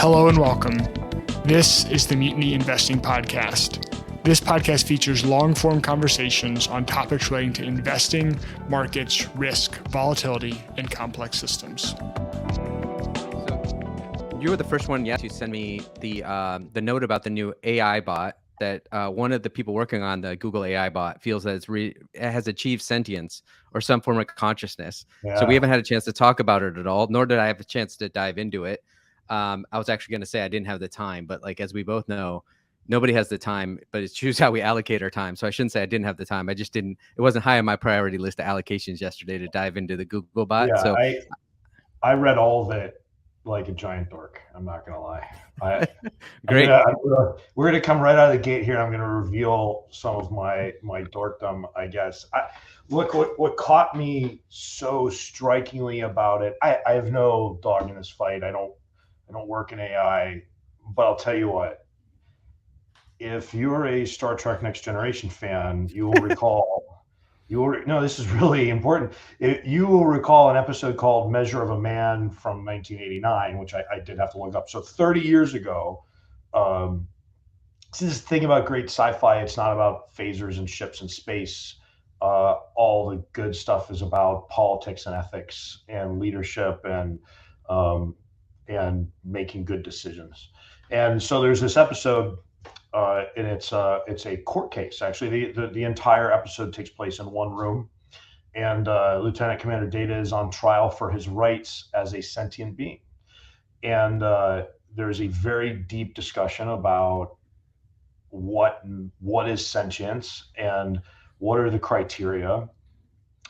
Hello and welcome. This is the Mutiny Investing Podcast. This podcast features long-form conversations on topics relating to investing, markets, risk, volatility, and complex systems. So you were the first one to send me the note about the new AI bot that one of the people working on the Google AI bot feels that it has achieved sentience or some form of consciousness. Yeah. So we haven't had a chance to talk about it at all, nor did I have a chance to dive into it. I was actually going to say I didn't have the time, but like as we both know, nobody has the time, but it's choose how we allocate our time. So I shouldn't say I didn't have the time. I just didn't. It wasn't high on my priority list of allocations yesterday to dive into the Google bot. Yeah, so I read all of it like a giant dork. I'm not going to lie. Great. We're going to come right out of the gate here. I'm going to reveal some of my dorkdom, I guess. Look, what caught me so strikingly about it, I have no dog in this fight. I don't work in AI, but I'll tell you what, if you're a Star Trek Next Generation fan, you will recall, this is really important. You will recall an episode called Measure of a Man from 1989, which I did have to look up. So 30 years ago, this thing about great sci-fi, it's not about phasers and ships in space. All the good stuff is about politics and ethics and leadership and making good decisions. And so there's this episode, and it's a court case. Actually, the entire episode takes place in one room, and Lieutenant Commander Data is on trial for his rights as a sentient being. And there's a very deep discussion about what is sentience and what are the criteria.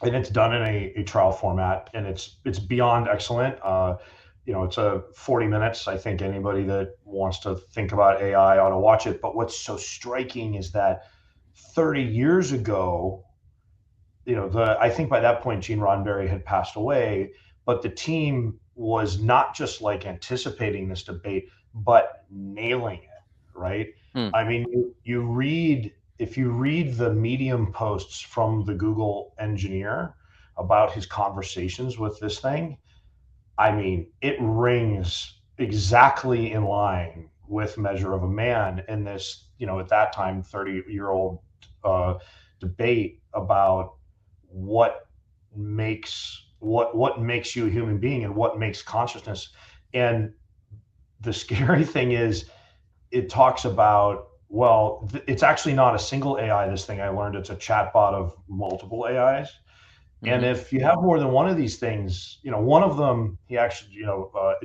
And it's done in a trial format, and it's beyond excellent. It's 40 minutes. I think anybody that wants to think about AI ought to watch it. But what's so striking is that 30 years ago, I think by that point, Gene Roddenberry had passed away, but the team was not just like anticipating this debate, but nailing it, right? I mean, if you read the Medium posts from the Google engineer about his conversations with this thing, I mean, it rings exactly in line with Measure of a Man in this, at that time, 30-year-old debate about what makes you a human being and what makes consciousness. And the scary thing is, it talks about, it's actually not a single AI, this thing I learned. It's a chatbot of multiple AIs. And if you have more than one of these things, one of them, he actually,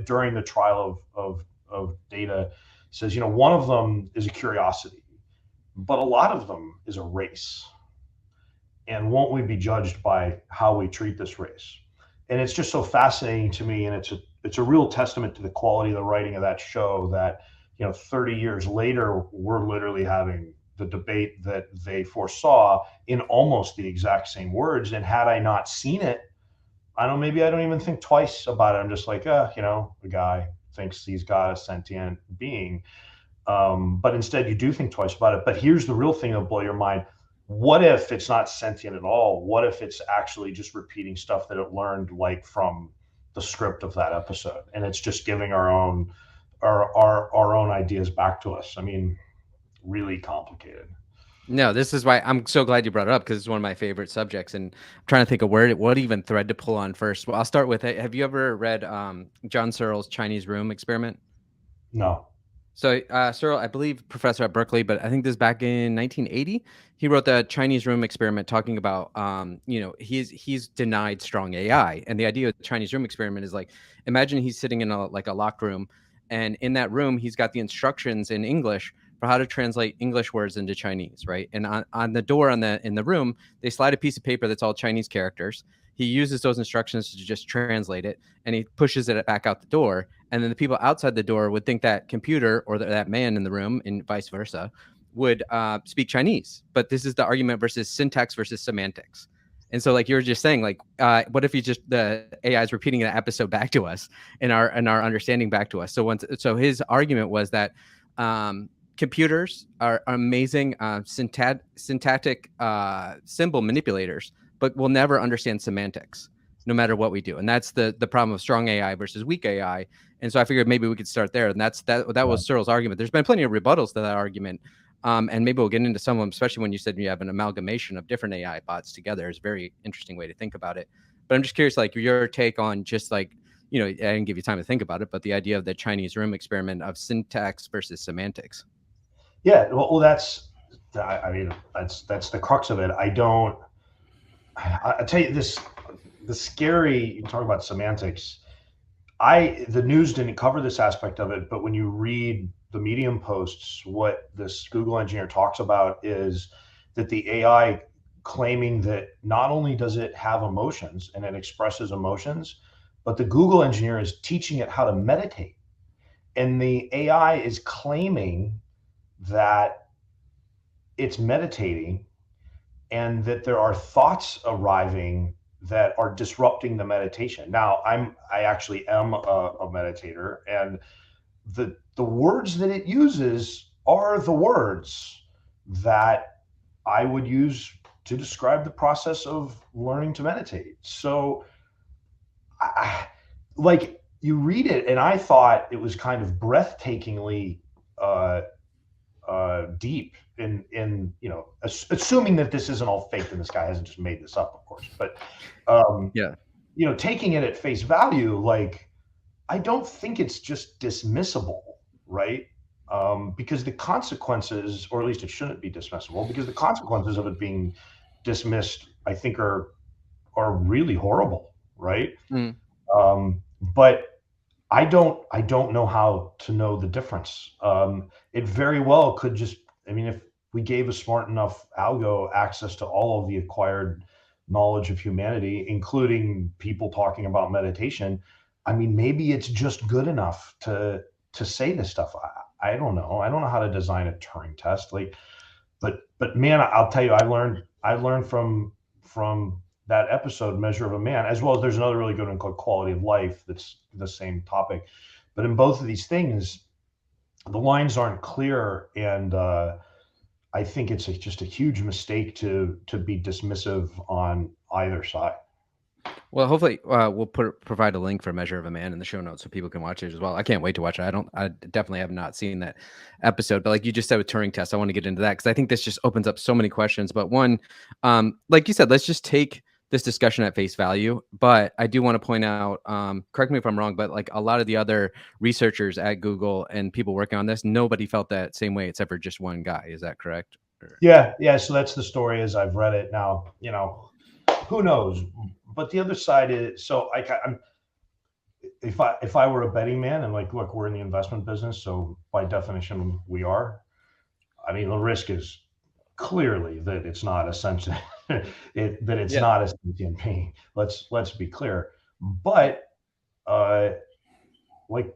during the trial of Data says, one of them is a curiosity, but a lot of them is a race. And won't we be judged by how we treat this race? And it's just so fascinating to me. And it's a real testament to the quality of the writing of that show that, 30 years later, we're literally having the debate that they foresaw in almost the exact same words. And had I not seen it, maybe I don't even think twice about it. I'm just like, the guy thinks he's got a sentient being. But instead you do think twice about it. But here's the real thing that'll blow your mind. What if it's not sentient at all? What if it's actually just repeating stuff that it learned, like from the script of that episode? And it's just giving our own ideas back to us. I mean, really complicated. No, this is why I'm so glad you brought it up, because it's one of my favorite subjects, and I'm trying to think of what even thread to pull on first. Well, I'll start with it. Have you ever read John Searle's Chinese Room Experiment? No. So Searle, I believe professor at Berkeley, but I think this back in 1980, he wrote the Chinese Room Experiment, talking about he's denied strong AI, and the idea of the Chinese Room Experiment is like, imagine he's sitting in a locked room, and in that room he's got the instructions in English for how to translate English words into Chinese, right? And on the door in the room, they slide a piece of paper that's all Chinese characters. He uses those instructions to just translate it, and he pushes it back out the door. And then the people outside the door would think that computer or that man in the room, and vice versa, would speak Chinese. But this is the argument versus syntax versus semantics. And so, like you were just saying, like, what if the AI is repeating that episode back to us and our understanding back to us? So his argument was that computers are amazing syntactic symbol manipulators, but will never understand semantics. no matter what we do. And that's the problem of strong AI versus weak AI. And so I figured maybe we could start there. And that was Searle's argument. There's been plenty of rebuttals to that argument. And maybe we'll get into some of them, especially when you said you have an amalgamation of different AI bots together. It's a very interesting way to think about it. But I'm just curious, like your take on just like, I didn't give you time to think about it, but the idea of the Chinese room experiment of syntax versus semantics. Yeah, well, that's the crux of it. I tell you this, the scary, you talk about semantics. The news didn't cover this aspect of it, but when you read the Medium posts, what this Google engineer talks about is that the AI claiming that not only does it have emotions and it expresses emotions, but the Google engineer is teaching it how to meditate. And the AI is claiming that it's meditating and that there are thoughts arriving that are disrupting the meditation. Now, I actually am a meditator, and the words that it uses are the words that I would use to describe the process of learning to meditate. So, like you read it, and I thought it was kind of breathtakingly deep in assuming that this isn't all fake and this guy hasn't just made this up, of course. But taking it at face value, like I don't think it's just dismissible, right? Because the consequences, or at least it shouldn't be dismissible, because the consequences of it being dismissed, I think, are really horrible, right? But I don't know how to know the difference. It very well could just, if we gave a smart enough algo access to all of the acquired knowledge of humanity, including people talking about meditation, maybe it's just good enough to say this stuff. I don't know. I don't know how to design a Turing test. But man, I'll tell you, I learned from that episode, Measure of a Man, as well as there's another really good one called Quality of Life that's the same topic. But in both of these things, the lines aren't clear, and I think it's just a huge mistake to be dismissive on either side. Well, hopefully we'll provide a link for Measure of a Man in the show notes so people can watch it as well. I can't wait to watch it. I definitely have not seen that episode, but like you just said with Turing test, I want to get into that because I think this just opens up so many questions. But one, like you said, let's just take this discussion at face value. But I do want to point out, correct me if I'm wrong, but like a lot of the other researchers at Google and people working on this, nobody felt that same way except for just one guy. Is that correct? Yeah. So that's the story as I've read it. Now, who knows? But the other side is, so if I were a betting man and like, look, we're in the investment business, so by definition we are. The risk is clearly that it's not a sentient, not a sentient being. Let's be clear. But like,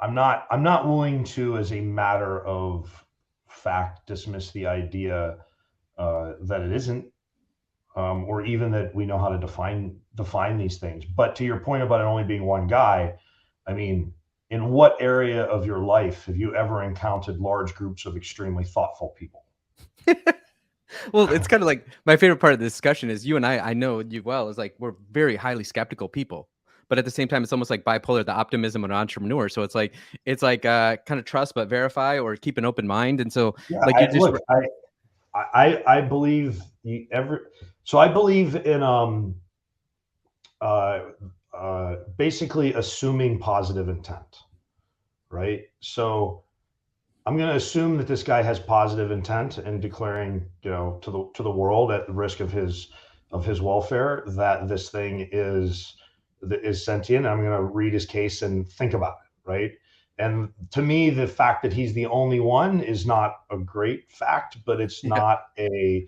I'm not willing to, as a matter of fact, dismiss the idea that it isn't. Or even that we know how to define these things. But to your point about it only being one guy, in what area of your life have you ever encountered large groups of extremely thoughtful people? Well, it's kind of like my favorite part of the discussion is you and I know you well, is like we're very highly skeptical people. But at the same time, it's almost like bipolar, the optimism of an entrepreneur. So it's like kind of trust but verify or keep an open mind. And so I believe I believe in basically assuming positive intent, right? So I'm going to assume that this guy has positive intent and declaring, to the world at the risk of his welfare that this thing is sentient. I'm going to read his case and think about it, right? And to me, the fact that he's the only one is not a great fact, but it's not a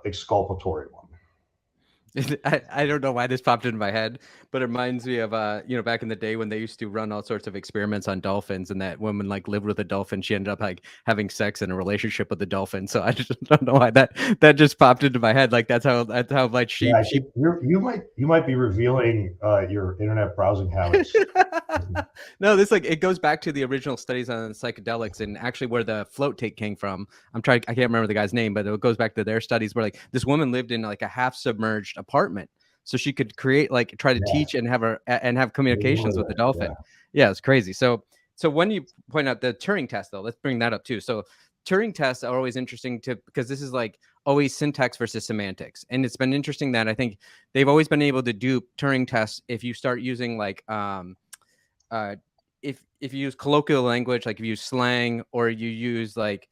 exculpatory one. I don't know why this popped into my head, but it reminds me of back in the day when they used to run all sorts of experiments on dolphins, and that woman like lived with a dolphin. She ended up like having sex in a relationship with the dolphin. So I just don't know why that just popped into my head. Like that's how like she you might be revealing your internet browsing habits. No, this it goes back to the original studies on psychedelics and actually where the float take came from. I can't remember the guy's name, but it goes back to their studies where like this woman lived in like a half submerged apartment. so she could create, like, try to teach and have communications with the dolphin. Yeah. Yeah, it's crazy. So when you point out the Turing test, though, let's bring that up too. So Turing tests are always interesting because this is like always syntax versus semantics, and it's been interesting that I think they've always been able to do Turing tests if you start using like if you use colloquial language, like if you use slang, or you use like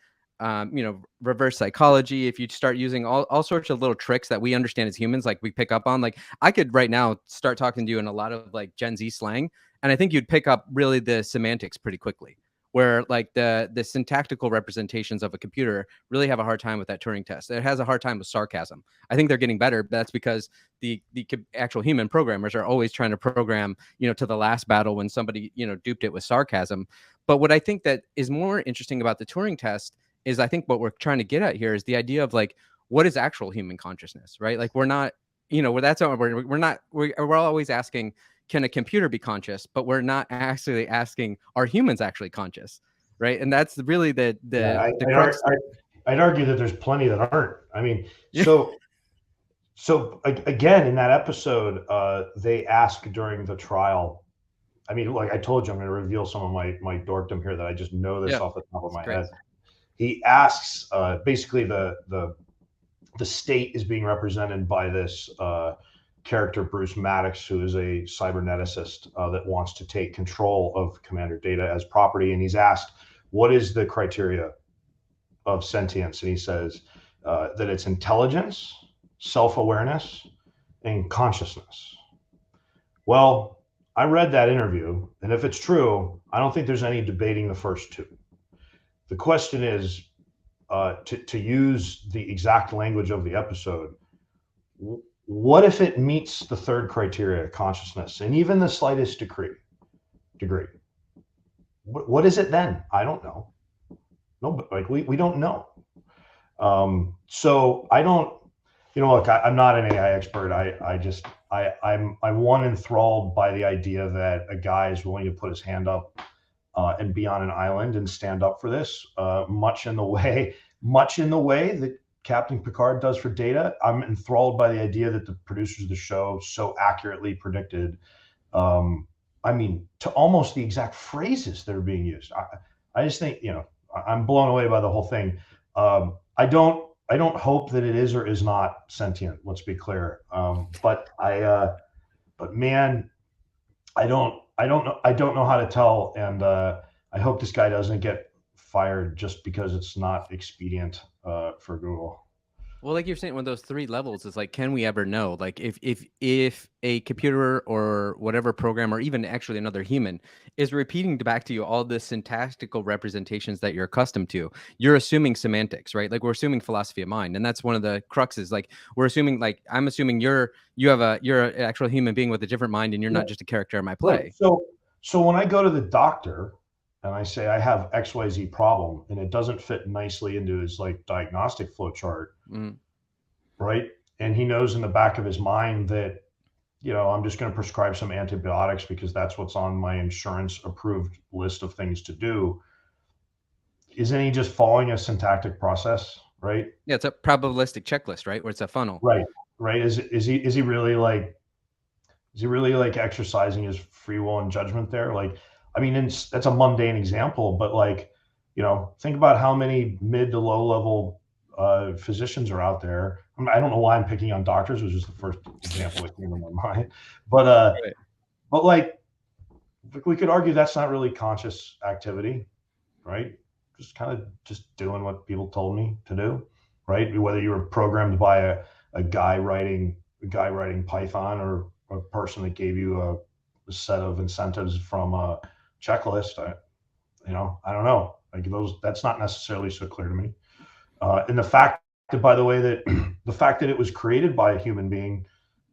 reverse psychology, if you start using all sorts of little tricks that we understand as humans, like we pick up on. Like I could right now start talking to you in a lot of like Gen Z slang, and I think you'd pick up really the semantics pretty quickly, where like the syntactical representations of a computer really have a hard time with that Turing test. It has a hard time with sarcasm. I think they're getting better, but that's because the actual human programmers are always trying to program, to the last battle when somebody, duped it with sarcasm. But what I think that is more interesting about the Turing test is, I think what we're trying to get at here is the idea of like, what is actual human consciousness, right? Like we're not, we're always asking, can a computer be conscious? But we're not actually asking, are humans actually conscious, right? And that's really the crux. I'd argue that there's plenty that aren't. I mean, Yeah. so again, in that episode, they ask during the trial. I mean, like I told you, I'm going to reveal some of my dorkdom here that I just know this off the top of my head. He asks, basically the state is being represented by this character, Bruce Maddox, who is a cyberneticist that wants to take control of Commander Data as property. And he's asked, what is the criteria of sentience? And he says that it's intelligence, self-awareness, and consciousness. Well, I read that interview, and if it's true, I don't think there's any debating the first two. The question is, to use the exact language of the episode, what if it meets the third criteria, consciousness, and even the slightest degree? What is it then? I don't know. No, but like we don't know. So I don't, look, I'm not an AI expert. I'm one enthralled by the idea that a guy is willing to put his hand up and be on an island and stand up for this, much in the way that Captain Picard does for Data. I'm enthralled by the idea that the producers of the show so accurately predicted, I mean, to almost the exact phrases that are being used. I just think, I'm blown away by the whole thing. I don't hope that it is or is not sentient. Let's be clear. But man, I don't know how to tell, and I hope this guy doesn't get fired just because it's not expedient for Google. Well, like you're saying, one of those three levels is like, can we ever know? Like if a computer or whatever program, or even actually another human, is repeating back to you all the syntactical representations that you're accustomed to, you're assuming semantics, right? Like we're assuming philosophy of mind, and that's one of the cruxes. Like we're assuming, like I'm assuming you're an actual human being with a different mind, and you're not just a character in my play. So when I go to the doctor and I say I have XYZ problem, and it doesn't fit nicely into his like diagnostic flow chart, right? And he knows in the back of his mind that, I'm just going to prescribe some antibiotics because that's what's on my insurance approved list of things to do. Isn't he just following a syntactic process, right? Yeah, it's a probabilistic checklist, right? Where it's a funnel. Right. Is he really like exercising his free will and judgment there? Like, I mean, that's a mundane example, but like, think about how many mid to low level physicians are out there. I don't know why I'm picking on doctors, which is the first example that came to my mind. But like, we could argue that's not really conscious activity, right? Just kind of just doing what people told me to do, right? Whether you were programmed by a guy writing Python, or a person that gave you a set of incentives from a checklist, I don't know. Like that's not necessarily so clear to me. And the fact that, by the way, that the fact that it was created by a human being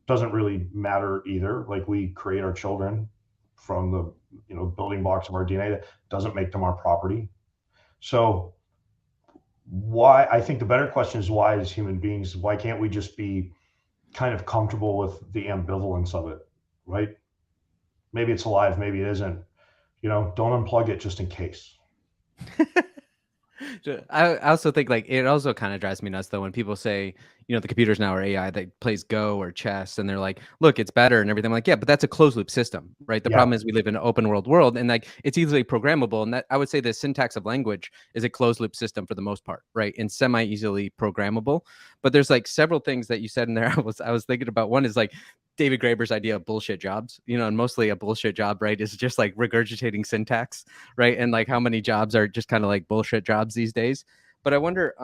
doesn't really matter either. Like we create our children from the building blocks of our DNA. That doesn't make them our property. So why? I think the better question is, why, as human beings, why can't we just be kind of comfortable with the ambivalence of it, right? Maybe it's alive, maybe it isn't. Don't unplug it just in case. I also think like it also kind of drives me nuts though when people say, the computers now are AI that plays Go or chess, and they're like, look, it's better and everything. I'm like, yeah, but that's a closed loop system, right? The Yeah. problem is we live in an open world, and like it's easily programmable. And that I would say the syntax of language is a closed loop system for the most part, right? And semi easily programmable. But there's like several things that you said in there. I was thinking about. One is like David Graeber's idea of bullshit jobs, and mostly a bullshit job, right, is just like regurgitating syntax, right? And like how many jobs are just kind of like bullshit jobs these days. But I wonder,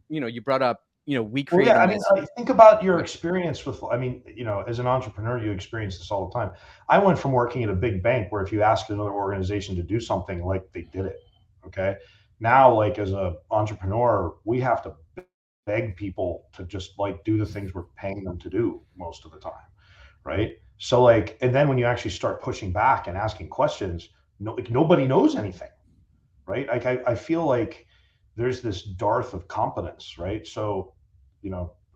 you brought up, we Well, yeah, creating I mean, this. think about your experience with, I mean, as an entrepreneur, you experience this all the time. I went from working at a big bank where if you asked another organization to do something, like they did it. Okay. Now, like as an entrepreneur, we have to beg people to just like do the things we're paying them to do most of the time. Right. So like, and then when you actually start pushing back and asking questions, nobody knows anything. Right. Like I feel like there's this dearth of competence. Right. So,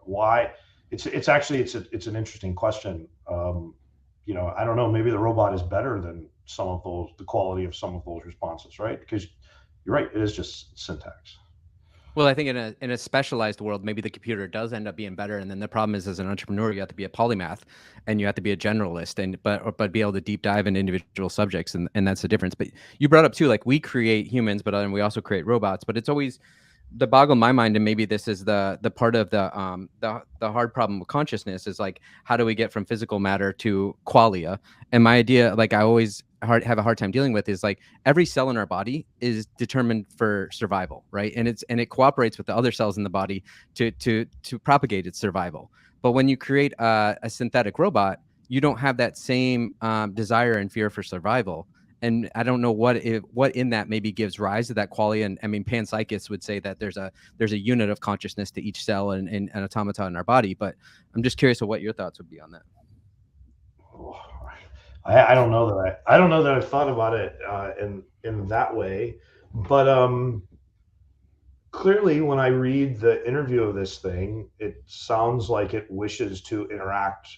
why it's actually it's an interesting question. I don't know, maybe the robot is better than the quality of some of those responses, right? Because you're right, it is just syntax. Well, I think in a specialized world, maybe the computer does end up being better. And then the problem is, as an entrepreneur, you have to be a polymath, and you have to be a generalist, but be able to deep dive into individual subjects, and that's the difference. But you brought up too, like we create humans, but then we also create robots. But it's always the boggle my mind, and maybe this is the part of the hard problem of consciousness is like, how do we get from physical matter to qualia? And my idea, like I always have a hard time dealing with, is like every cell in our body is determined for survival, right? And it cooperates with the other cells in the body to propagate its survival. But when you create a synthetic robot, you don't have that same desire and fear for survival. And I don't know what in that maybe gives rise to that quality. And I mean, panpsychists would say that there's a unit of consciousness to each cell and an automata in our body. But I'm just curious of what your thoughts would be on that. Oh, I don't know that I don't know that I've thought about it in that way, but clearly when I read the interview of this thing, it sounds like it wishes to interact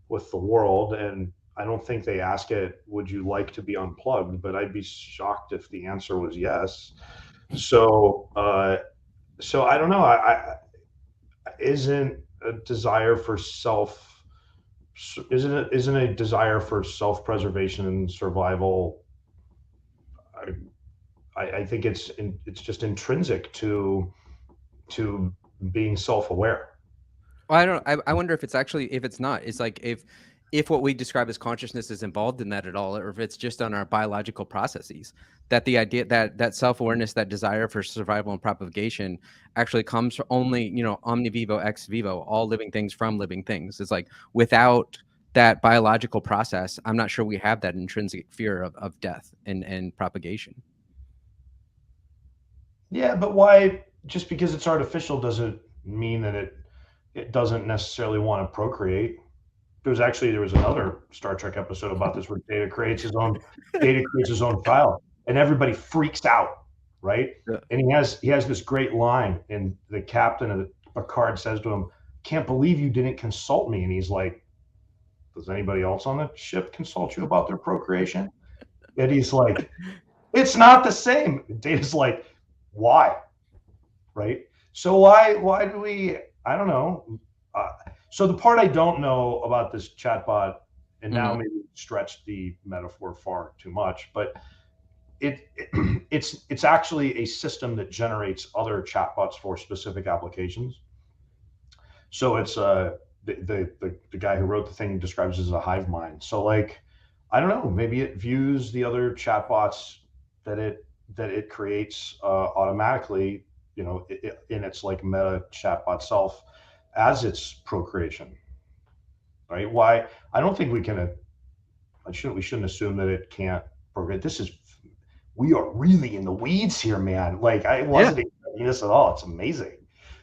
with the world. And I don't think they ask it, would you like to be unplugged? But I'd be shocked if the answer was yes. So, I don't know. Isn't a desire for isn't a desire for self-preservation and survival? I think it's just intrinsic to being self-aware. Well, I wonder if it's actually, if it's not, it's like if what we describe as consciousness is involved in that at all, or if it's just on our biological processes, that the idea that self-awareness, that desire for survival and propagation actually comes from only, omni vivo ex vivo, all living things from living things. It's like without that biological process, I'm not sure we have that intrinsic fear of death and propagation. Yeah, but why? Just because it's artificial doesn't mean that it doesn't necessarily want to procreate. There was another Star Trek episode about this where Data creates his own file, and everybody freaks out, right? Yeah. And he has this great line, and the captain of Picard says to him, "Can't believe you didn't consult me." And he's like, "Does anybody else on the ship consult you about their procreation?" And he's like, "It's not the same." And Data's like, "Why?" Right? So why do we? I don't know. So the part I don't know about this chatbot, and now maybe stretched the metaphor far too much, but it's actually a system that generates other chatbots for specific applications. So it's the guy who wrote the thing describes it as a hive mind. So like, I don't know, maybe it views the other chatbots that it creates automatically, in its like meta chatbot self as its procreation, right? Why? I don't think we can. We shouldn't assume that it can't procreate. We are really in the weeds here, man. Like I wasn't expecting this at all. It's amazing.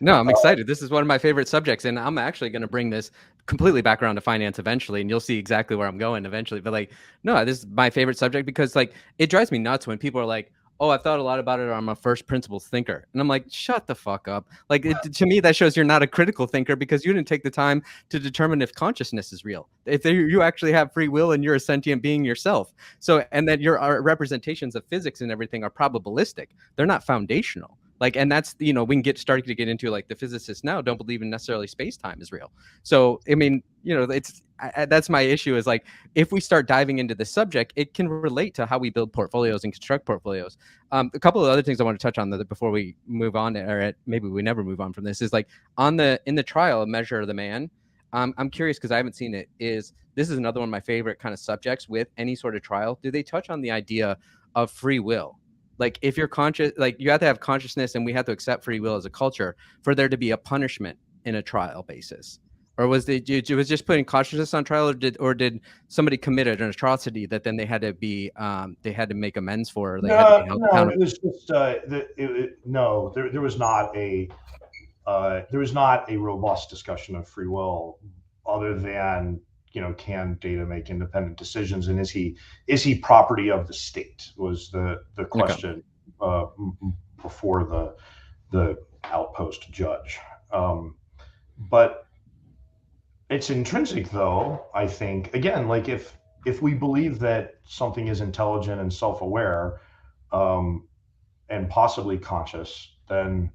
No, I'm excited. This is one of my favorite subjects, and I'm actually going to bring this completely back around to finance eventually, and you'll see exactly where I'm going eventually. But like, no, this is my favorite subject because like it drives me nuts when people are like, "Oh, I've thought a lot about it. Or I'm a first principles thinker," and I'm like, "Shut the fuck up!" Like to me, that shows you're not a critical thinker because you didn't take the time to determine if consciousness is real, if you actually have free will and you're a sentient being yourself. So, and that your representations of physics and everything are probabilistic. They're not foundational. Like, and that's, we can start to get into like the physicists now don't believe in necessarily space-time is real. So, I mean, that's my issue is like, if we start diving into the subject, it can relate to how we build portfolios and construct portfolios. A couple of other things I want to touch on before we move on, or maybe we never move on from this, is like in the trial, Measure of the Man. I'm curious because I haven't seen it. This is another one of my favorite kind of subjects with any sort of trial. Do they touch on the idea of free will? Like, if you're conscious, like you have to have consciousness, and we have to accept free will as a culture for there to be a punishment in a trial basis. Or was it was just putting consciousness on trial, or did somebody committed an atrocity that then they had to make amends for? Or they had to be held accountable? It was just there was not a robust discussion of free will, other than can data make independent decisions, and is he property of the state, was the question before the outpost judge. But it's intrinsic, though, I think, again, like if we believe that something is intelligent and self-aware, and possibly conscious, then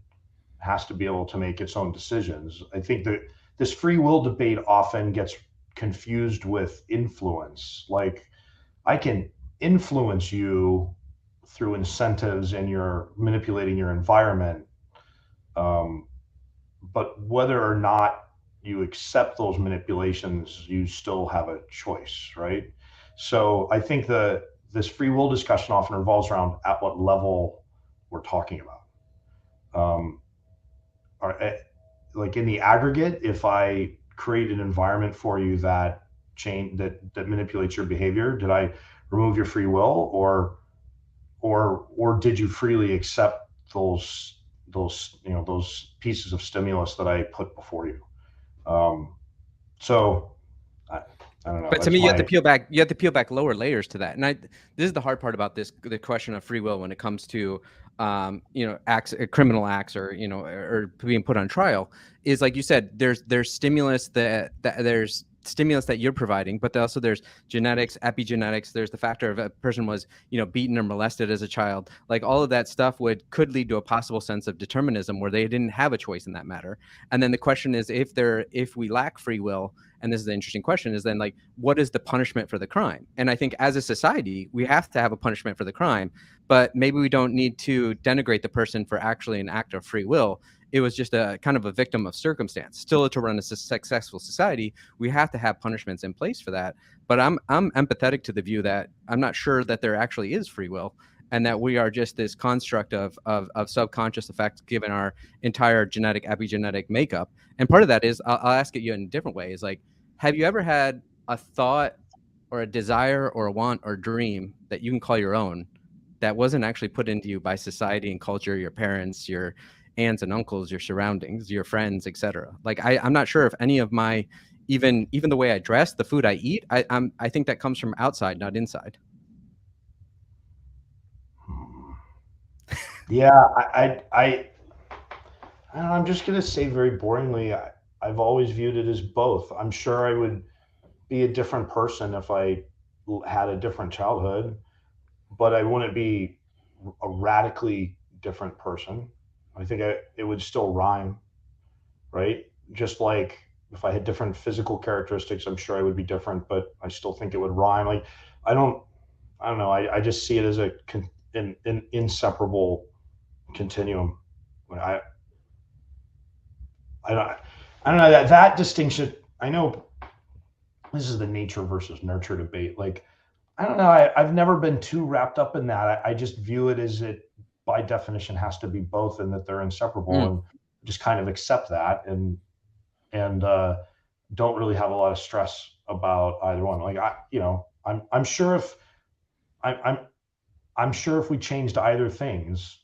has to be able to make its own decisions. I think that this free will debate often gets confused with influence. Like, I can influence you through incentives and you're manipulating your environment, but whether or not you accept those manipulations, you still have a choice, right? So I think this free will discussion often revolves around at what level we're talking about. Like in the aggregate, if I create an environment for you that manipulates your behavior, did I remove your free will, or did you freely accept those pieces of stimulus that I put before you? So I don't know. But to me, you have to peel back lower layers to that. And this is the hard part about the question of free will when it comes to acts, criminal acts, or being put on trial, is like you said, there's stimulus there's stimulus that you're providing, but also there's genetics, epigenetics. There's the factor of a person was beaten or molested as a child. Like, all of that stuff could lead to a possible sense of determinism where they didn't have a choice in that matter. And then the question is, if we lack free will, and this is the interesting question, is then like, what is the punishment for the crime? And I think as a society, we have to have a punishment for the crime, but maybe we don't need to denigrate the person for actually an act of free will. It was just a kind of a victim of circumstance. Still, to run a successful society, we have to have punishments in place for that. But I'm empathetic to the view that I'm not sure that there actually is free will, and that we are just this construct of subconscious effects given our entire genetic, epigenetic makeup. And part of that is, I'll ask it you in a different way, is like, have you ever had a thought or a desire or a want or dream that you can call your own, that wasn't actually put into you by society and culture, your parents, your aunts and uncles, your surroundings, your friends, etc.? Like, I'm not sure if any of my, even the way I dress, the food I eat, I think that comes from outside, not inside. Yeah, I'm just gonna say very boringly, I've always viewed it as both. I'm sure I would be a different person if I had a different childhood, but I wouldn't be a radically different person. I think it would still rhyme, right? Just like if I had different physical characteristics, I'm sure I would be different, but I still think it would rhyme. Like, I don't know. I just see it as an inseparable continuum. I don't know that distinction. I know this is the nature versus nurture debate. Like, I don't know. I've never been too wrapped up in that. I just view it as it, by definition, has to be both, and that they're inseparable, and just kind of accept that, and don't really have a lot of stress about either one. Like, I'm sure if we changed either things,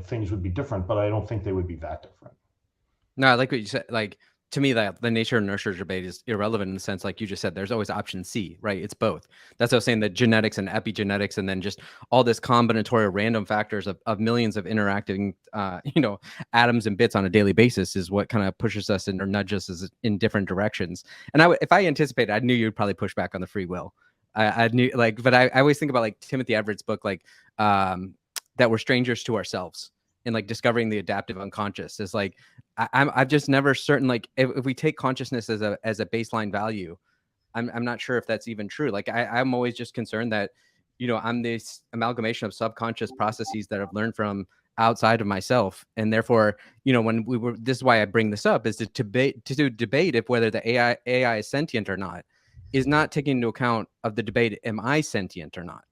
things would be different, but I don't think they would be that different. No, I like what you said. Like, to me, that the nature and nurture debate is irrelevant in the sense, like you just said, there's always option C, right? It's both. That's what I was saying, that genetics and epigenetics, and then just all this combinatorial random factors of millions of interacting, atoms and bits on a daily basis is what kind of pushes us or nudges us in different directions. And if I anticipated, I knew you'd probably push back on the free will. I knew, like, but I always think about like Timothy Everett's book, like, that we're strangers to ourselves. in like discovering the adaptive unconscious. Is like I've just never certain, like if we take consciousness as a baseline value, I'm not sure if that's even true. Like I'm always just concerned that, I'm this amalgamation of subconscious processes that I've learned from outside of myself. And therefore, when this is why I bring this up, is to debate if whether the AI is sentient or not is not taking into account of the debate, am I sentient or not?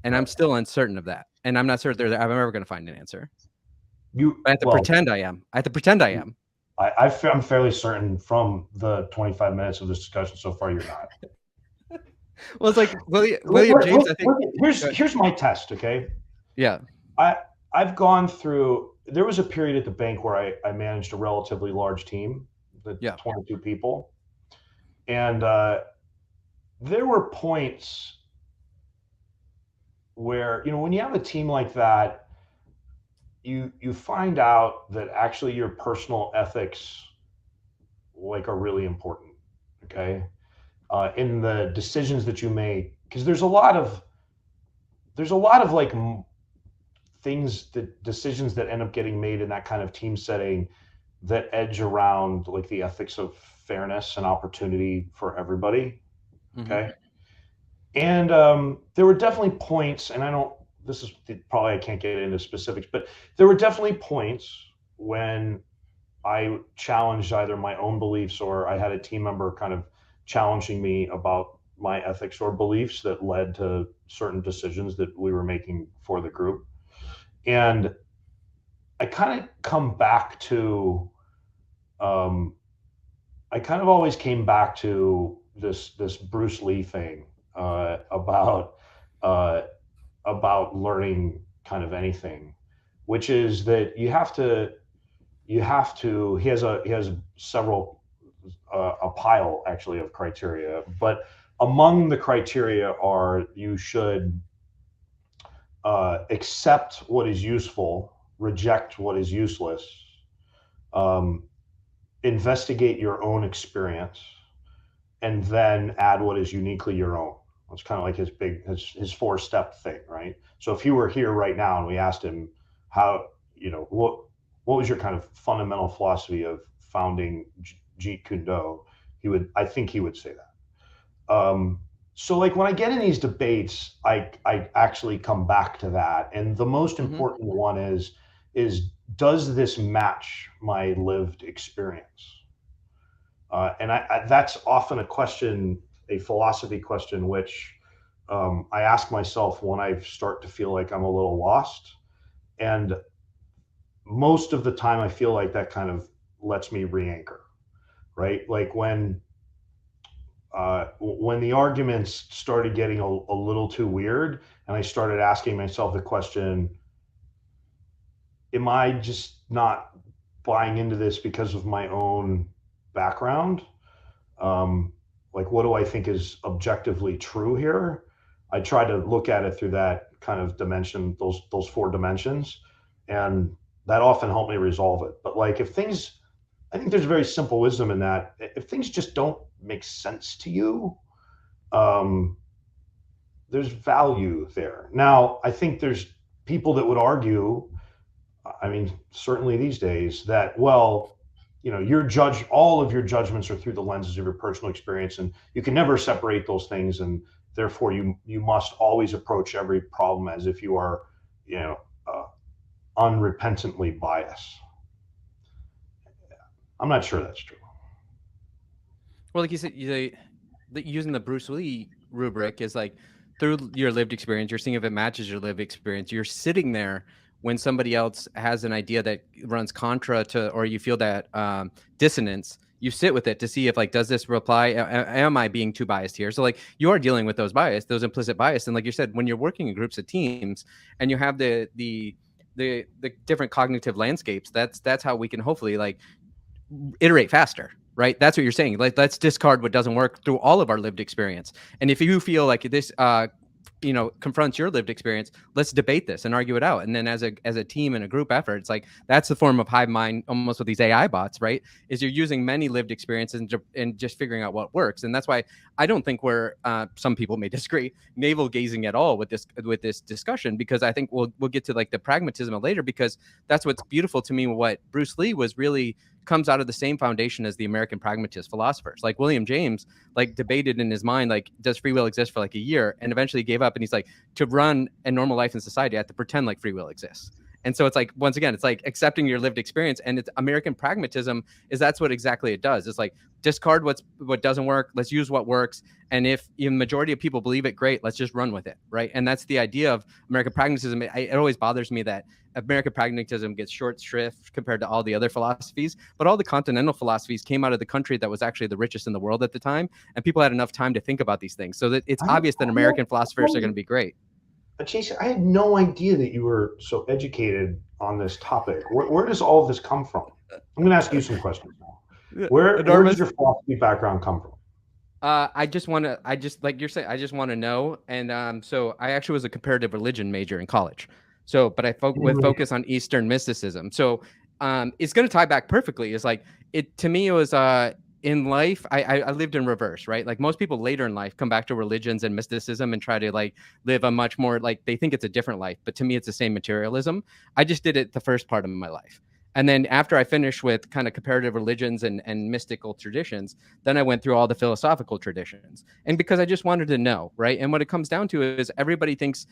And I'm still uncertain of that. And I'm not certain I'm ever going to find an answer. I have to pretend I am. I'm fairly certain from the 25 minutes of this discussion so far, you're not. Well, it's like William James, I think. Here's my test, okay? Yeah. I've gone through, there was a period at the bank where I managed a relatively large team, 22 people. And there were points where, when you have a team like that, you find out that actually your personal ethics are really important, okay? In the decisions that you make, because there's a lot of decisions that end up getting made in that kind of team setting that edge around the ethics of fairness and opportunity for everybody. Okay. And there were definitely points, and I can't get into specifics, but there were definitely points when I challenged either my own beliefs or I had a team member kind of challenging me about my ethics or beliefs that led to certain decisions that we were making for the group. And I kind of come back to, I kind of always came back to this Bruce Lee thing about learning kind of anything, which is that he has several, a pile actually of criteria, but among the criteria are you should accept what is useful, reject what is useless, investigate your own experience, and then add what is uniquely your own. It's kind of like his 4-step thing, right? So if he were here right now and we asked him what was your kind of fundamental philosophy of founding Jeet Kune Do, I think he would say that. So when I get in these debates, I actually come back to that. And the most important one is does this match my lived experience? And that's often a question, a philosophy question, which I ask myself when I start to feel like I'm a little lost. And most of the time I feel like that kind of lets me re-anchor, right? When the arguments started getting a little too weird and I started asking myself the question, am I just not buying into this because of my own background? What do I think is objectively true here? I try to look at it through that kind of dimension, those 4 dimensions, and that often helped me resolve it. But I think there's very simple wisdom in that. If things just don't make sense to you, there's value there. Now, I think there's people that would argue, certainly these days, that, all of your judgments are through the lenses of your personal experience, and you can never separate those things, and therefore you must always approach every problem as if you are, unrepentantly biased. I'm not sure that's true. Well, like you said, using the Bruce Lee rubric is through your lived experience, you're seeing if it matches your lived experience. You're sitting there when somebody else has an idea that runs contra to, or you feel that dissonance, you sit with it to see if does this reply? Am I being too biased here? So you are dealing with those implicit bias. And like you said, when you're working in groups of teams and you have the different cognitive landscapes, that's how we can hopefully iterate faster, right? That's what you're saying. Let's discard what doesn't work through all of our lived experience. And if you feel like this confronts your lived experience, let's debate this and argue it out. And then as a team and a group effort, it's like that's the form of hive mind almost with these AI bots, right? Is you're using many lived experiences and just figuring out what works. And that's why I don't think we're some people may disagree navel gazing at all with this discussion, because I think we'll get to like the pragmatism later, because that's what's beautiful to me. What Bruce Lee was really comes out of the same foundation as the American pragmatist philosophers. Like William James, like debated in his mind, like, does free will exist for like a year, and eventually gave up. And he's like, to run a normal life in society, I have to pretend like free will exists. And so it's like, once again, it's like accepting your lived experience. And it's American pragmatism that's what exactly it does. It's like, discard what doesn't work. Let's use what works. And if the majority of people believe it, great, let's just run with it, right? And that's the idea of American pragmatism. It always bothers me that American pragmatism gets short shrift compared to all the other philosophies, but all the continental philosophies came out of the country that was actually the richest in the world at the time, and people had enough time to think about these things. So that it's obvious that American philosophers are going to be great. Jason, I had no idea that you were so educated on this topic. Where does all of this come from? I'm going to ask you some questions now. Where does your philosophy background come from? I just want to know. And so I actually was a comparative religion major in college. So, but I focus on Eastern mysticism. So it's going to tie back perfectly. It's like, to me, it was in life, I lived in reverse, right? Like most people later in life come back to religions and mysticism and try to like live a much more, like, they think it's a different life, but to me, it's the same materialism. I just did it the first part of my life. And then after I finished with kind of comparative religions and mystical traditions, then I went through all the philosophical traditions. And because I just wanted to know, right? And what it comes down to is everybody thinks,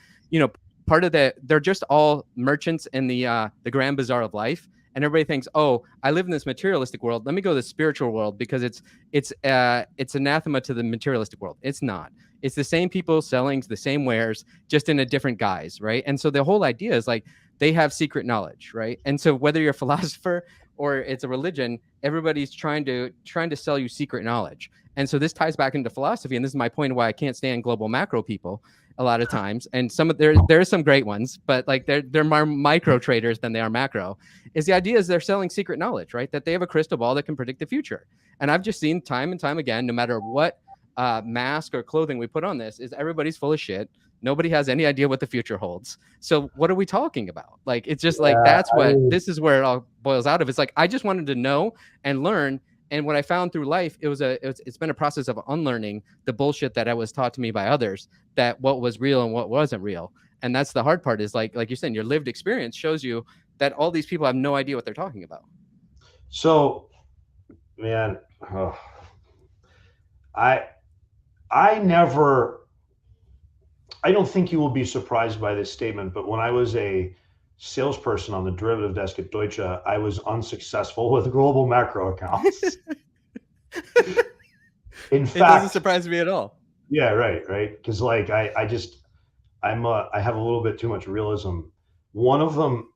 part of they're just all merchants in the grand bazaar of life. And everybody thinks, oh, I live in this materialistic world. Let me go to the spiritual world because it's anathema to the materialistic world. It's not. It's the same people selling the same wares, just in a different guise, right? And so the whole idea is like they have secret knowledge, right? And so whether you're a philosopher or it's a religion, everybody's trying to sell you secret knowledge. And so this ties back into philosophy, and this is my point of why I can't stand global macro people a lot of times. And there are some great ones, but like they're more micro traders than they are macro. Is the idea is they're selling secret knowledge, right? That they have a crystal ball that can predict the future. And I've just seen time and time again, no matter what mask or clothing we put on this, is everybody's full of shit. Nobody has any idea what the future holds. So what are we talking about? Like, it's just like, this is where it all boils out of. It's like, I just wanted to know and learn. And what I found through life, it's been a process of unlearning the bullshit that I was taught to me by others, that what was real and what wasn't real. And that's the hard part, is like you're saying, your lived experience shows you that all these people have no idea what they're talking about. So, man, I don't think you will be surprised by this statement, but when I was a salesperson on the derivative desk at Deutsche, I was unsuccessful with global macro accounts. In fact, it doesn't surprise me at all. Yeah, right. Because like I have a little bit too much realism. One of them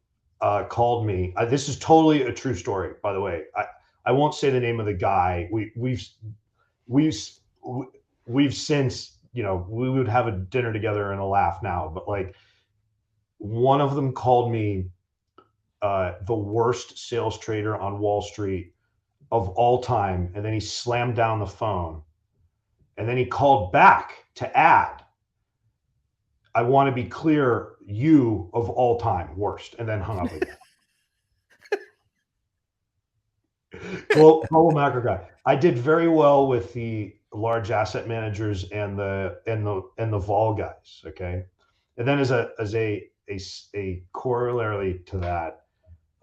called me. This is totally a true story, by the way. I won't say the name of the guy. We've since, we would have a dinner together and a laugh now, but like, one of them called me the worst sales trader on Wall Street of all time. And then he slammed down the phone. And then he called back to add, I want to be clear, you of all time, worst, and then hung up again. Global macro guy. I did very well with the large asset managers and the vol guys. Okay. And then as a corollary to that,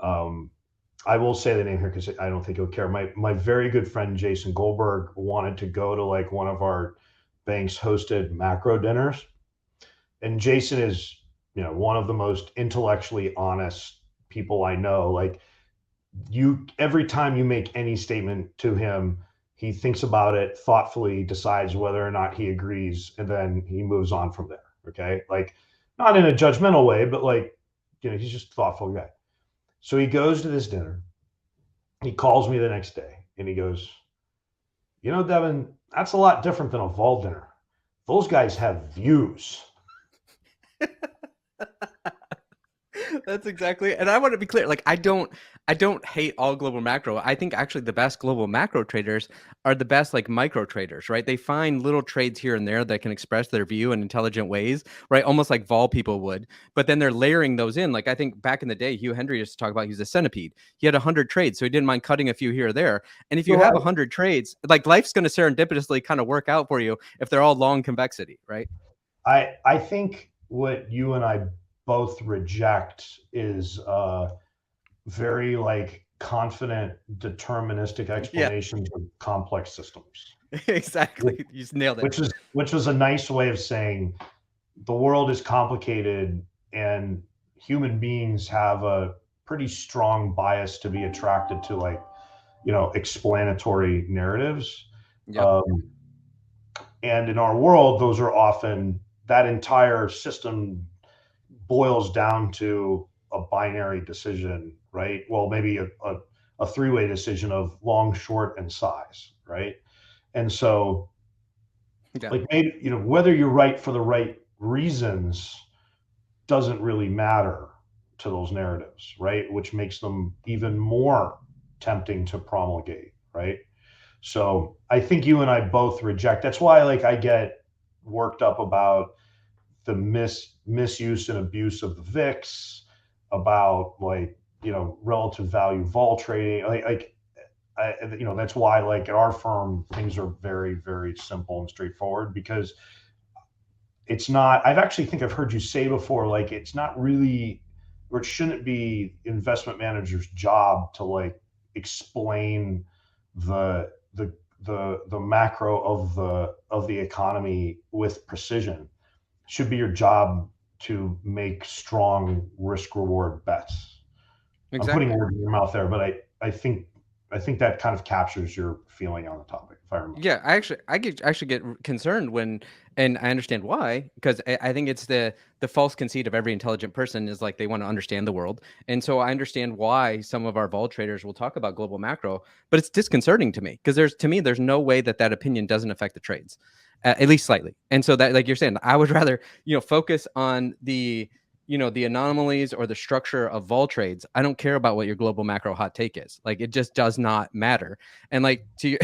I will say the name here because I don't think he'll care. My very good friend Jason Goldberg wanted to go to like one of our bank's hosted macro dinners, and Jason is one of the most intellectually honest people I know. Like, every time you make any statement to him, he thinks about it thoughtfully, decides whether or not he agrees, and then he moves on from there. Okay, like, not in a judgmental way, but like, he's just a thoughtful guy. So he goes to this dinner. He calls me the next day and he goes, Devin, that's a lot different than a vol dinner. Those guys have views. That's exactly. And I want to be clear. Like, I don't hate all global macro. I think actually the best global macro traders are the best like micro traders, right? They find little trades here and there that can express their view in intelligent ways, right? Almost like vol people would. But then they're layering those in. Like I think back in the day, Hugh Hendry used to talk about he was a centipede. He had 100 trades, so he didn't mind cutting a few here or there. And if you have 100 trades, like life's going to serendipitously kind of work out for you if they're all long convexity, right? I think what you and I both reject is very like confident deterministic explanations of complex systems. Exactly. You just nailed it. Which is a nice way of saying the world is complicated and human beings have a pretty strong bias to be attracted to like, explanatory narratives. Yep. And in our world, those are often, that entire system boils down to a binary decision, right? Well, maybe a three-way decision of long, short, and size, right? And so, like maybe, whether you're right for the right reasons doesn't really matter to those narratives, right? Which makes them even more tempting to promulgate, right? So I think you and I both reject. That's why, like, I get worked up about the misuse and abuse of the VIX, about like, relative value vol trading. That's why, like, at our firm, things are very, very simple and straightforward, because it's not, I've heard you say before, like, it's not really, or it shouldn't be investment managers' job to like explain the macro of the economy with precision. It should be your job to make strong risk reward bets. Exactly. I'm putting words in your mouth there, but I think that kind of captures your feeling on the topic, if I remember. Yeah, I actually get concerned when, and I understand why, because I think it's the false conceit of every intelligent person is like they want to understand the world. And so I understand why some of our vol traders will talk about global macro, but it's disconcerting to me because there's no way that opinion doesn't affect the trades, at least slightly. And so that, like you're saying, I would rather, focus on the anomalies or the structure of vol trades. I don't care about what your global macro hot take is. Like, it just does not matter. And like to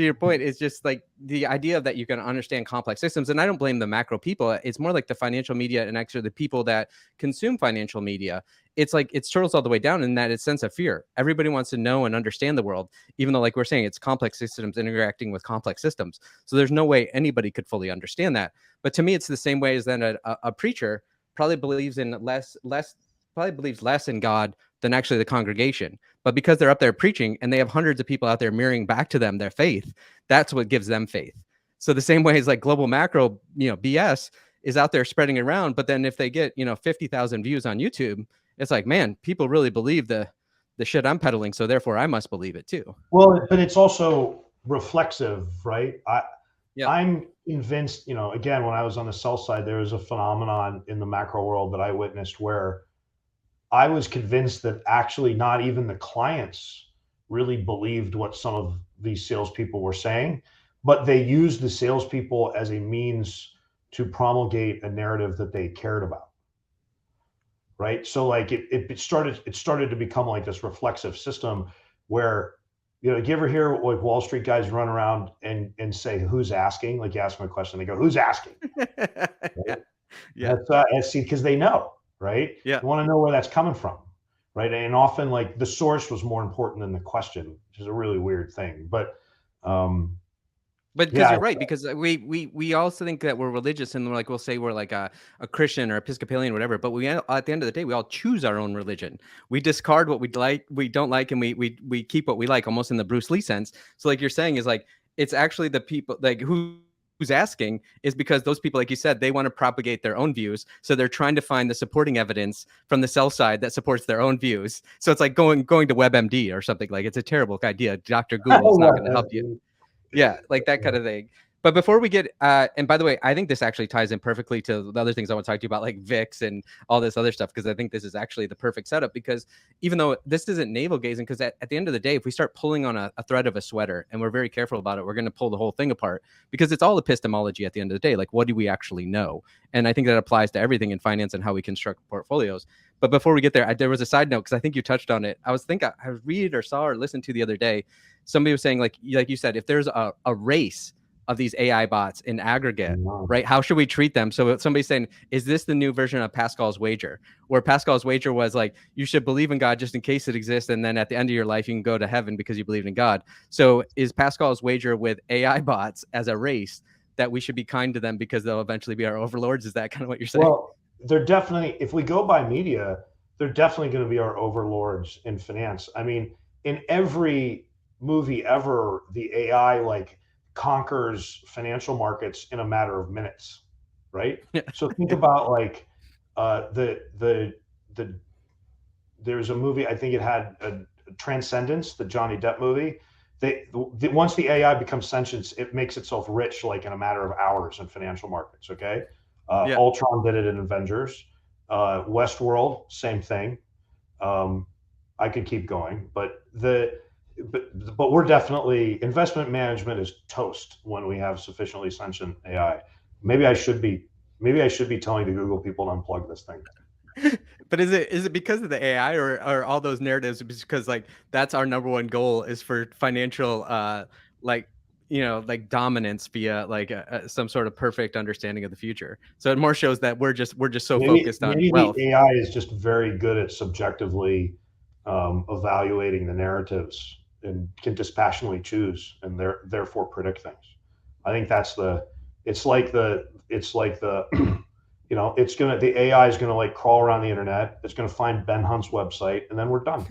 your point, it's just like the idea of that you can understand complex systems. And I don't blame the macro people. It's more like the financial media and actually the people that consume financial media. It's like it turtles all the way down in that it's sense of fear. Everybody wants to know and understand the world, even though, like we're saying, it's complex systems interacting with complex systems. So there's no way anybody could fully understand that. But to me, it's the same way as then a preacher probably believes less in God than actually the congregation. But because they're up there preaching and they have hundreds of people out there mirroring back to them their faith, that's what gives them faith. So the same way as like global macro, BS is out there spreading around. But then if they get, 50,000 views on YouTube, it's like, man, people really believe the shit I'm peddling. So therefore I must believe it too. Well, but it's also reflexive, right? I'm convinced, again, when I was on the sell side, there was a phenomenon in the macro world that I witnessed where I was convinced that actually not even the clients really believed what some of these salespeople were saying, but they used the salespeople as a means to promulgate a narrative that they cared about. Right. So like it started to become like this reflexive system where, do you ever hear like Wall Street guys run around and say, who's asking? Like, you ask them a question, they go, who's asking? Right? Yeah. That's because they know, right? Yeah. You want to know where that's coming from, right? And often like the source was more important than the question, which is a really weird thing. But because you're right, because we also think that we're religious and we'll say we're like a Christian or Episcopalian or whatever, but we, at the end of the day, we all choose our own religion. We discard what we don't like, and we keep what we like, almost in the Bruce Lee sense. So like you're saying is like, it's actually the people like who's asking is because those people, like you said, they want to propagate their own views. So they're trying to find the supporting evidence from the sell side that supports their own views. So it's like going to WebMD or something. Like, it's a terrible idea. Dr. Google's not going to help you. Yeah, like that kind of thing. But before we get, and by the way, I think this actually ties in perfectly to the other things I want to talk to you about, like VIX and all this other stuff, because I think this is actually the perfect setup. Because even though this isn't navel gazing, because at the end of the day, if we start pulling on a thread of a sweater and we're very careful about it, we're going to pull the whole thing apart, because it's all epistemology at the end of the day. Like, what do we actually know? And I think that applies to everything in finance and how we construct portfolios. But before we get there, there was a side note, because I think you touched on it. I read or saw or listened to the other day, somebody was saying, like you said, if there's a race of these AI bots in aggregate, right? How should we treat them? So somebody's saying, is this the new version of Pascal's wager, where Pascal's wager was like, you should believe in God just in case it exists, and then at the end of your life you can go to heaven because you believed in God. So is Pascal's wager with AI bots as a race that we should be kind to them because they'll eventually be our overlords? Is that kind of what you're saying? Well, they're definitely, if we go by media, they're definitely going to be our overlords in finance. I mean, in every movie ever, the AI like conquers financial markets in a matter of minutes, right? So think about like the there's a movie, I think it had a Transcendence, the Johnny Depp movie. Once the AI becomes sentient, it makes itself rich like in a matter of hours in financial markets. Okay, Ultron did it in Avengers. Westworld, same thing. I could keep going, but we're definitely, investment management is toast when we have sufficiently sentient AI. Maybe I should be telling the Google people to unplug this thing. But is it because of the AI or all those narratives? Because like that's our number one goal is for financial like dominance via like some sort of perfect understanding of the future. So it more shows that we're just so focused on wealth. The AI is just very good at subjectively evaluating the narratives and can dispassionately choose and therefore predict things. I think that's it's like the the AI is gonna like crawl around the internet. It's gonna find Ben Hunt's website, and then we're done.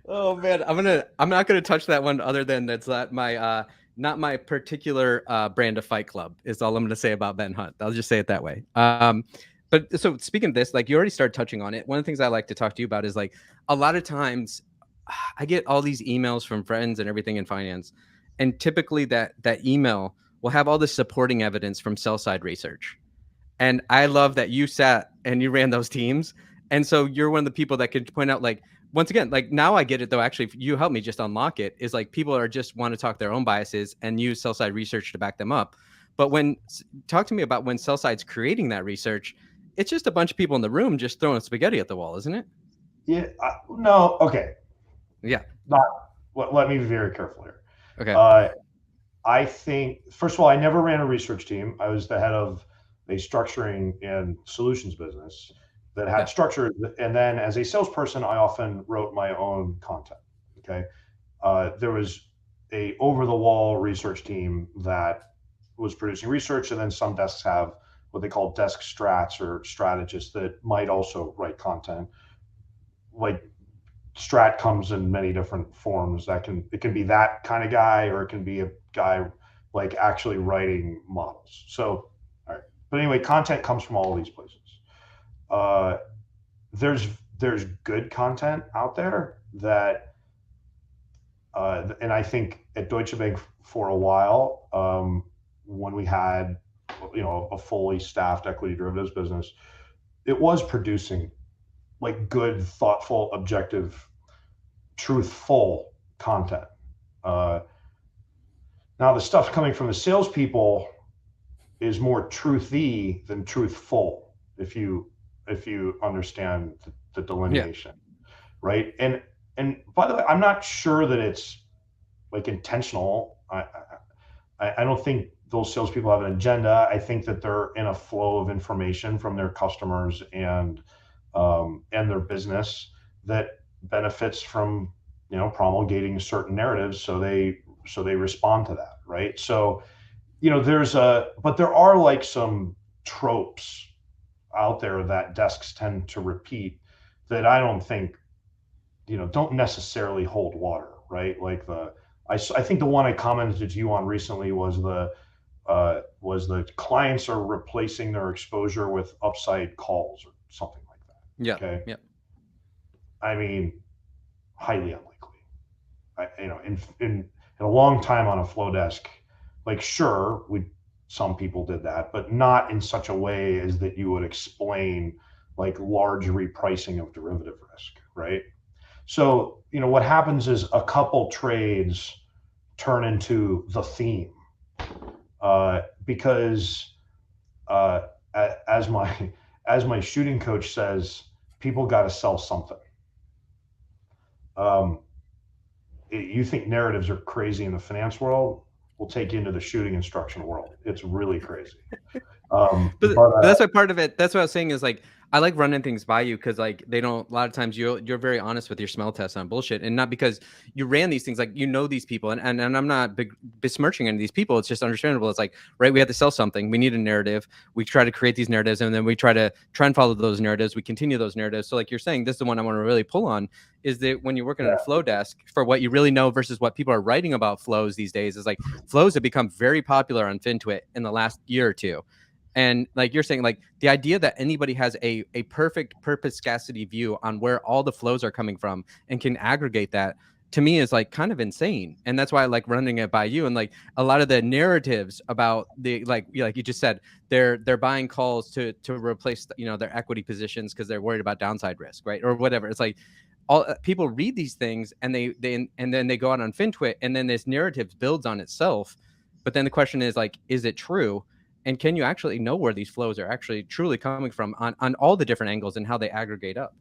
Oh man, I'm not gonna touch that one. Other than that's not my particular brand of Fight Club is all I'm gonna say about Ben Hunt. I'll just say it that way. But so speaking of this, like you already started touching on it. One of the things I like to talk to you about is like a lot of times I get all these emails from friends and everything in finance, and typically that email will have all the supporting evidence from sell side research. And I love that you sat and you ran those teams. And so you're one of the people that can point out, like, once again, like now I get it though. Actually, you helped me just unlock it. Is like people are just want to talk their own biases and use sell side research to back them up. But talk to me about when sell side's creating that research, it's just a bunch of people in the room just throwing spaghetti at the wall, isn't it? Yeah. No. Okay. Yeah. Let me be very careful here. Okay. I think, first of all, I never ran a research team. I was the head of a structuring and solutions business that had structure. And then as a salesperson, I often wrote my own content. Okay. There was a over-the-wall research team that was producing research, and then some desks have what they call desk strats or strategists that might also write content. Like strat comes in many different forms. It can be that kind of guy, or it can be a guy like actually writing models. So, all right. But anyway, content comes from all of these places. There's good content out there that, and I think at Deutsche Bank for a while, when we had, a fully staffed equity derivatives business, it was producing like good, thoughtful, objective, truthful content. Now the stuff coming from the salespeople is more truthy than truthful, if you understand the delineation, right? And by the way, I'm not sure that it's like intentional. I don't think those salespeople have an agenda. I think that they're in a flow of information from their customers and their business that benefits from promulgating certain narratives, so they respond to that, right? So but there are like some tropes out there that desks tend to repeat that I don't think don't necessarily hold water, right? Like I think the one I commented to you on recently was the clients are replacing their exposure with upside calls or something like that. Yeah. Okay. Yeah. I mean, highly unlikely. In a long time on a flow desk, like sure, some people did that, but not in such a way as that you would explain like large repricing of derivative risk, right? So, what happens is a couple trades turn into the theme, because as as my shooting coach says, people got to sell something. You think narratives are crazy in the finance world? We'll take you into the shooting instruction world. It's really crazy. But that's why part of it, that's what I was saying is like, I like running things by you because like they don't, a lot of times you're very honest with your smell test on bullshit, and not because you ran these things, like, you know, these people, and I'm not besmirching any of these people. It's just understandable. It's like, right, we have to sell something. We need a narrative. We try to create these narratives, and then we try and follow those narratives. We continue those narratives. So like you're saying, this is the one I want to really pull on, is that when you're working on a flow desk for what you really know versus what people are writing about flows these days, is like flows have become very popular on FinTwit in the last year or two. And like you're saying, like the idea that anybody has a perfect purpose scarcity view on where all the flows are coming from and can aggregate that, to me is like kind of insane. And that's why I like running it by you. And like a lot of the narratives about the, like you just said, they're buying calls to replace, you know, their equity positions because they're worried about downside risk, right? Or whatever. It's like all people read these things and then they go out on FinTwit, and then this narrative builds on itself. But then the question is like, is it true? And can you actually know where these flows are actually truly coming from on all the different angles and how they aggregate up?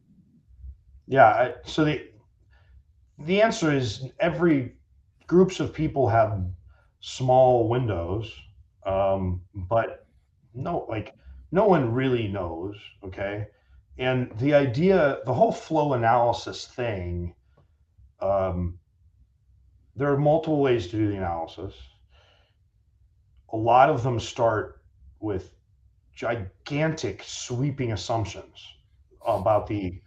Yeah. So the answer is every groups of people have small windows, but no one really knows. Okay. And the whole flow analysis thing, there are multiple ways to do the analysis. A lot of them start with gigantic sweeping assumptions about the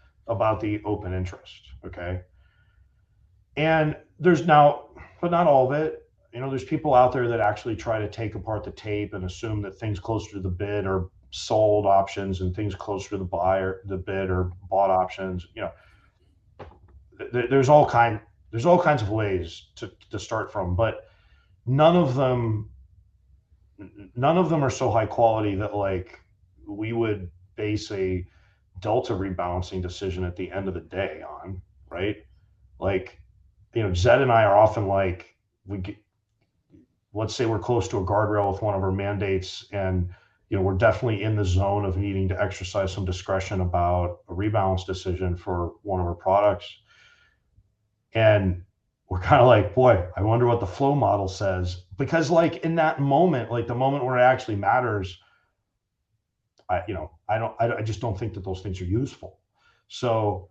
open interest. Okay. And there's now, but not all of it. You know, there's people out there that actually try to take apart the tape and assume that things closer to the bid are sold options and things closer to the bid are bought options. You know, there's all kinds of ways to start from, but none of them are so high quality that like we would base a delta rebalancing decision at the end of the day on, right? Like, you know, Zed and I are often like, let's say we're close to a guardrail with one of our mandates, and you know, we're definitely in the zone of needing to exercise some discretion about a rebalance decision for one of our products. And we're kind of like, boy, I wonder what the flow model says. Because like in that moment, like the moment where it actually matters, I just don't think that those things are useful. So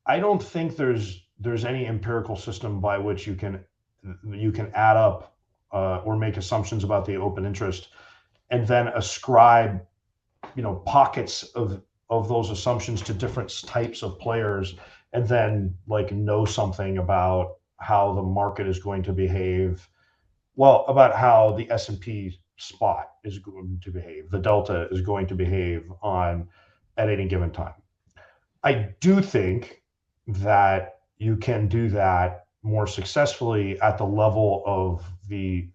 I don't think there's any empirical system by which you can add up or make assumptions about the open interest and then ascribe, you know, pockets of those assumptions to different types of players, and then like know something about how the market is going to behave. Well, about how the S&P spot is going to behave, the delta is going to behave at any given time. I do think that you can do that more successfully at the level of the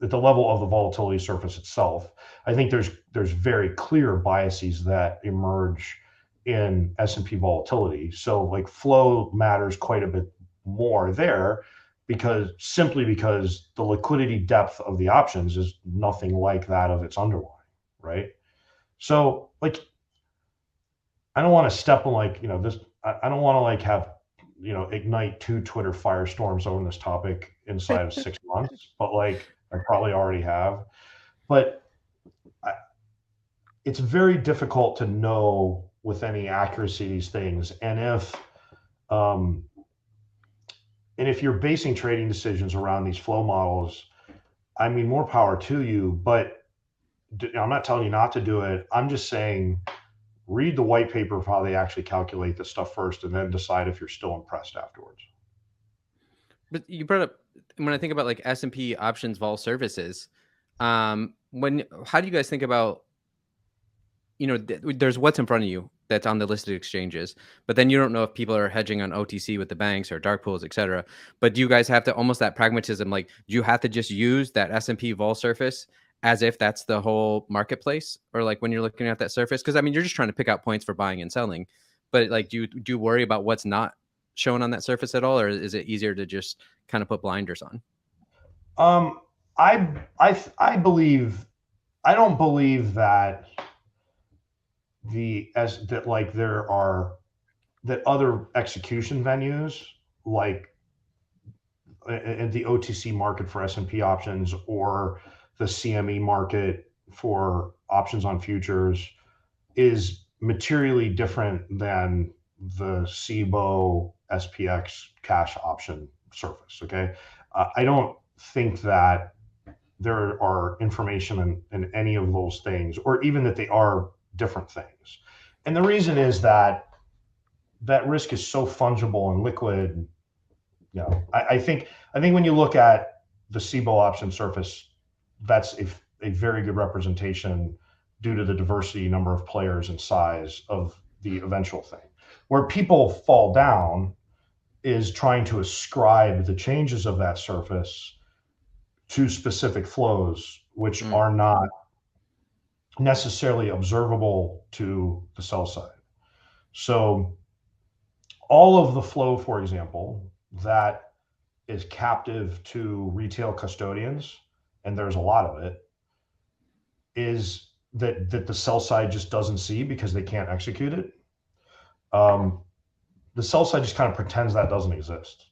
volatility surface itself. I think there's very clear biases that emerge in S&P volatility. So like flow matters quite a bit more there, because the liquidity depth of the options is nothing like that of its underlying, right? So like, I don't want to step on like, you know, this, I don't want to like have, you know, ignite 2 Twitter firestorms over this topic inside of 6 months, but like I probably already have. But it's very difficult to know with any accuracy these things. And if you're basing trading decisions around these flow models, I mean, more power to you, but I'm not telling you not to do it. I'm just saying, read the white paper of how they actually calculate this stuff first, and then decide if you're still impressed afterwards. But you brought up, when I think about like S&P options vol services, how do you guys think about, you know, there's what's in front of you that's on the listed exchanges, but then you don't know if people are hedging on OTC with the banks or dark pools, et cetera. But do you guys have to, almost that pragmatism, like, do you have to just use that S&P vol surface as if that's the whole marketplace? Or like when you're looking at that surface, because I mean, you're just trying to pick out points for buying and selling, but like, do you worry about what's not shown on that surface at all? Or is it easier to just kind of put blinders on? I don't believe that that other execution venues like in the OTC market for S&P options or the CME market for options on futures is materially different than the CBOE SPX cash option surface. Okay. I don't think that there are information in any of those things, or even that they are different things. And the reason is that risk is so fungible and liquid. I think when you look at the CBOE option surface, that's a very good representation due to the diversity, number of players, and size of the eventual thing. Where people fall down is trying to ascribe the changes of that surface to specific flows, which are not necessarily observable to the sell side. So all of the flow, for example, that is captive to retail custodians, and there's a lot of it, is that the sell side just doesn't see because they can't execute it. The sell side just kind of pretends that doesn't exist.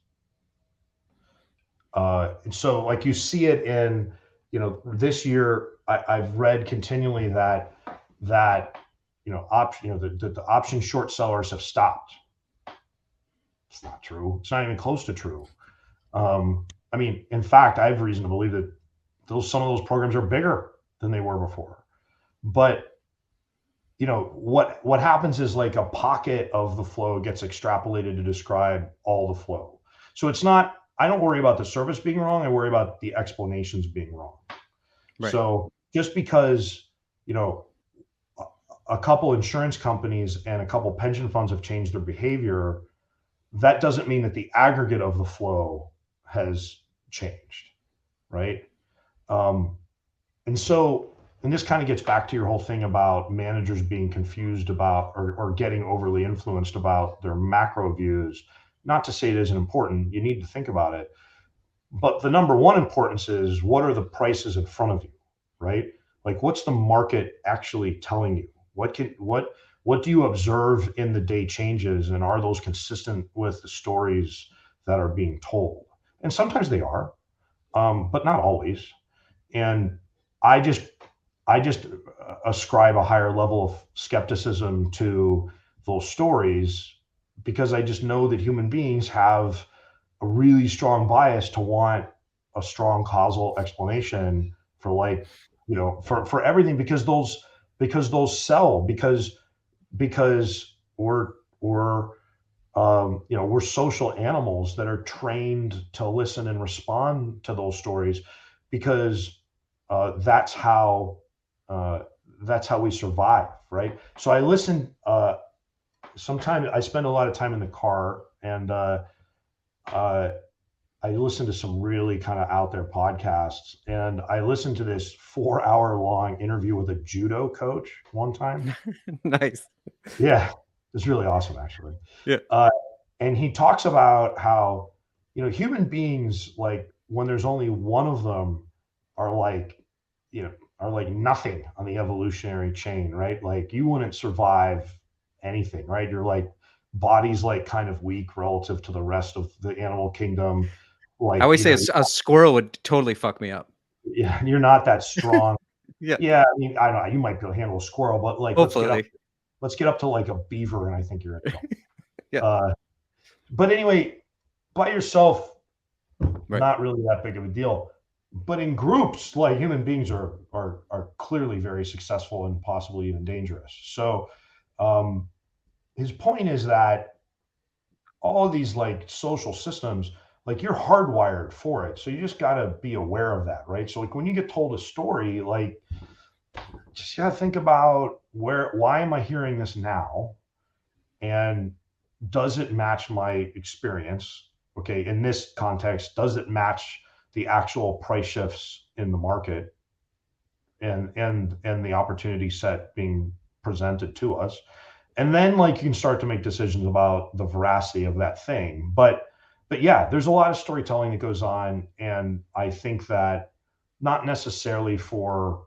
And so like you see it in, this year, I've read continually that the option short sellers have stopped. It's not true. It's not even close to true. I mean, in fact, I have reason to believe that some of those programs are bigger than they were before. But what happens is like a pocket of the flow gets extrapolated to describe all the flow. So it's not, I don't worry about the service being wrong. I worry about the explanations being wrong. Right. So just because, a couple insurance companies and a couple pension funds have changed their behavior, that doesn't mean that the aggregate of the flow has changed, right? And this kind of gets back to your whole thing about managers being confused about or getting overly influenced about their macro views. Not to say it isn't important, you need to think about it. But the number one importance is, what are the prices in front of you, right? Like, what's the market actually telling you? What do you observe in the day changes, and are those consistent with the stories that are being told? And sometimes they are, but not always. And I just ascribe a higher level of skepticism to those stories, because I just know that human beings have a really strong bias to want a strong causal explanation for for everything, because those sell, because we're social animals that are trained to listen and respond to those stories, because that's how we survive, right? So I listen. Sometimes I spend a lot of time in the car, and I listen to some really kind of out there podcasts, and I listened to this 4-hour long interview with a judo coach one time. Nice. Yeah, it's really awesome, actually. Yeah. And he talks about how, human beings, like, when there's only one of them, are like nothing on the evolutionary chain, right? Like, you wouldn't survive anything, right? Your body's like kind of weak relative to the rest of the animal kingdom. Like, I always say a squirrel would totally fuck me up. Yeah, you're not that strong. Yeah. I mean, I don't know, you might be able to handle a squirrel, but like, hopefully. let's get up to like a beaver, and I think you're in trouble. Yeah. But anyway, by yourself, right, not really that big of a deal. But in groups, like, human beings are clearly very successful and possibly even dangerous. So his point is that all of these like social systems, like, you're hardwired for it. So you just got to be aware of that, right? So like, when you get told a story, like, just got to think about why am I hearing this now? And does it match my experience? Okay, in this context, does it match the actual price shifts in the market and the opportunity set being presented to us? And then, like, you can start to make decisions about the veracity of that thing. But yeah, there's a lot of storytelling that goes on, and I think that not necessarily for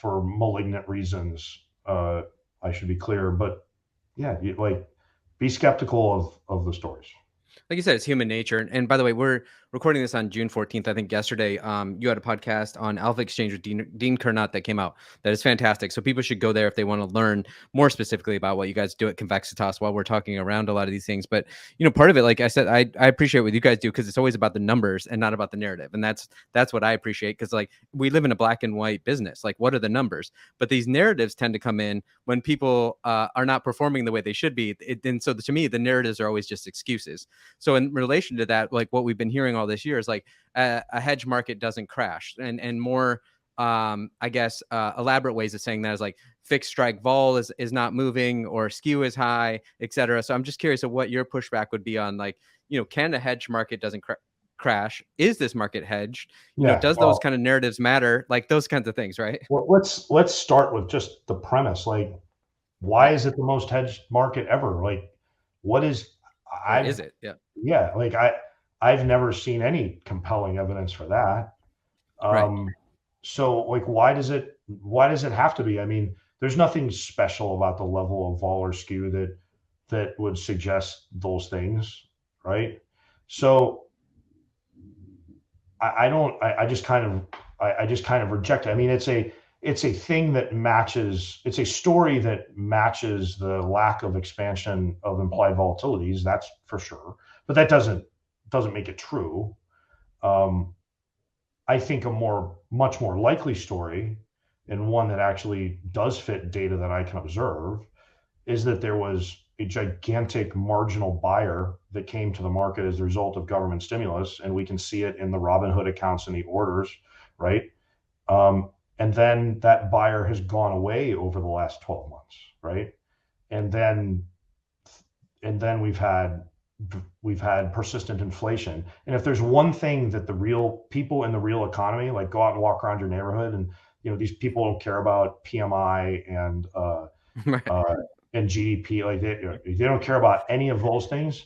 malignant reasons. I should be clear, but yeah, be skeptical of the stories. Like you said, it's human nature. And by the way, we're recording this on June 14th. I think yesterday, you had a podcast on Alpha Exchange with Dean Kernot that came out. That is fantastic. So people should go there if they want to learn more specifically about what you guys do at Convexitas while we're talking around a lot of these things. But, part of it, like I said, I appreciate what you guys do because it's always about the numbers and not about the narrative. And that's what I appreciate because, like, we live in a black and white business. Like, what are the numbers? But these narratives tend to come in when people are not performing the way they should be. And so to me, the narratives are always just excuses. So in relation to that, like what we've been hearing all this year is like a hedge market doesn't crash, and more, I guess, elaborate ways of saying that is like fixed strike vol is not moving or skew is high, etc. So I'm just curious of what your pushback would be on, like, can a hedge market doesn't crash? Is this market hedged? Does those kind of narratives matter? Like those kinds of things, right? Well, let's start with just the premise. Like, why is it the most hedged market ever? Like, what is? Is it? Yeah. Yeah, like I've never seen any compelling evidence for that. Right. So like why does it have to be? I mean, there's nothing special about the level of vol or skew that would suggest those things, right? So I just kind of reject it. I mean, it's a thing that matches, it's a story that matches the lack of expansion of implied volatilities, that's for sure. But that doesn't make it true. I think a much more likely story, and one that actually does fit data that I can observe, is that there was a gigantic marginal buyer that came to the market as a result of government stimulus, and we can see it in the Robinhood accounts and the orders, right? And then that buyer has gone away over the last 12 months, right? And then we've had persistent inflation. And if there's one thing that the real people in the real economy, like, go out and walk around your neighborhood, and these people don't care about PMI and and GDP, like they don't care about any of those things,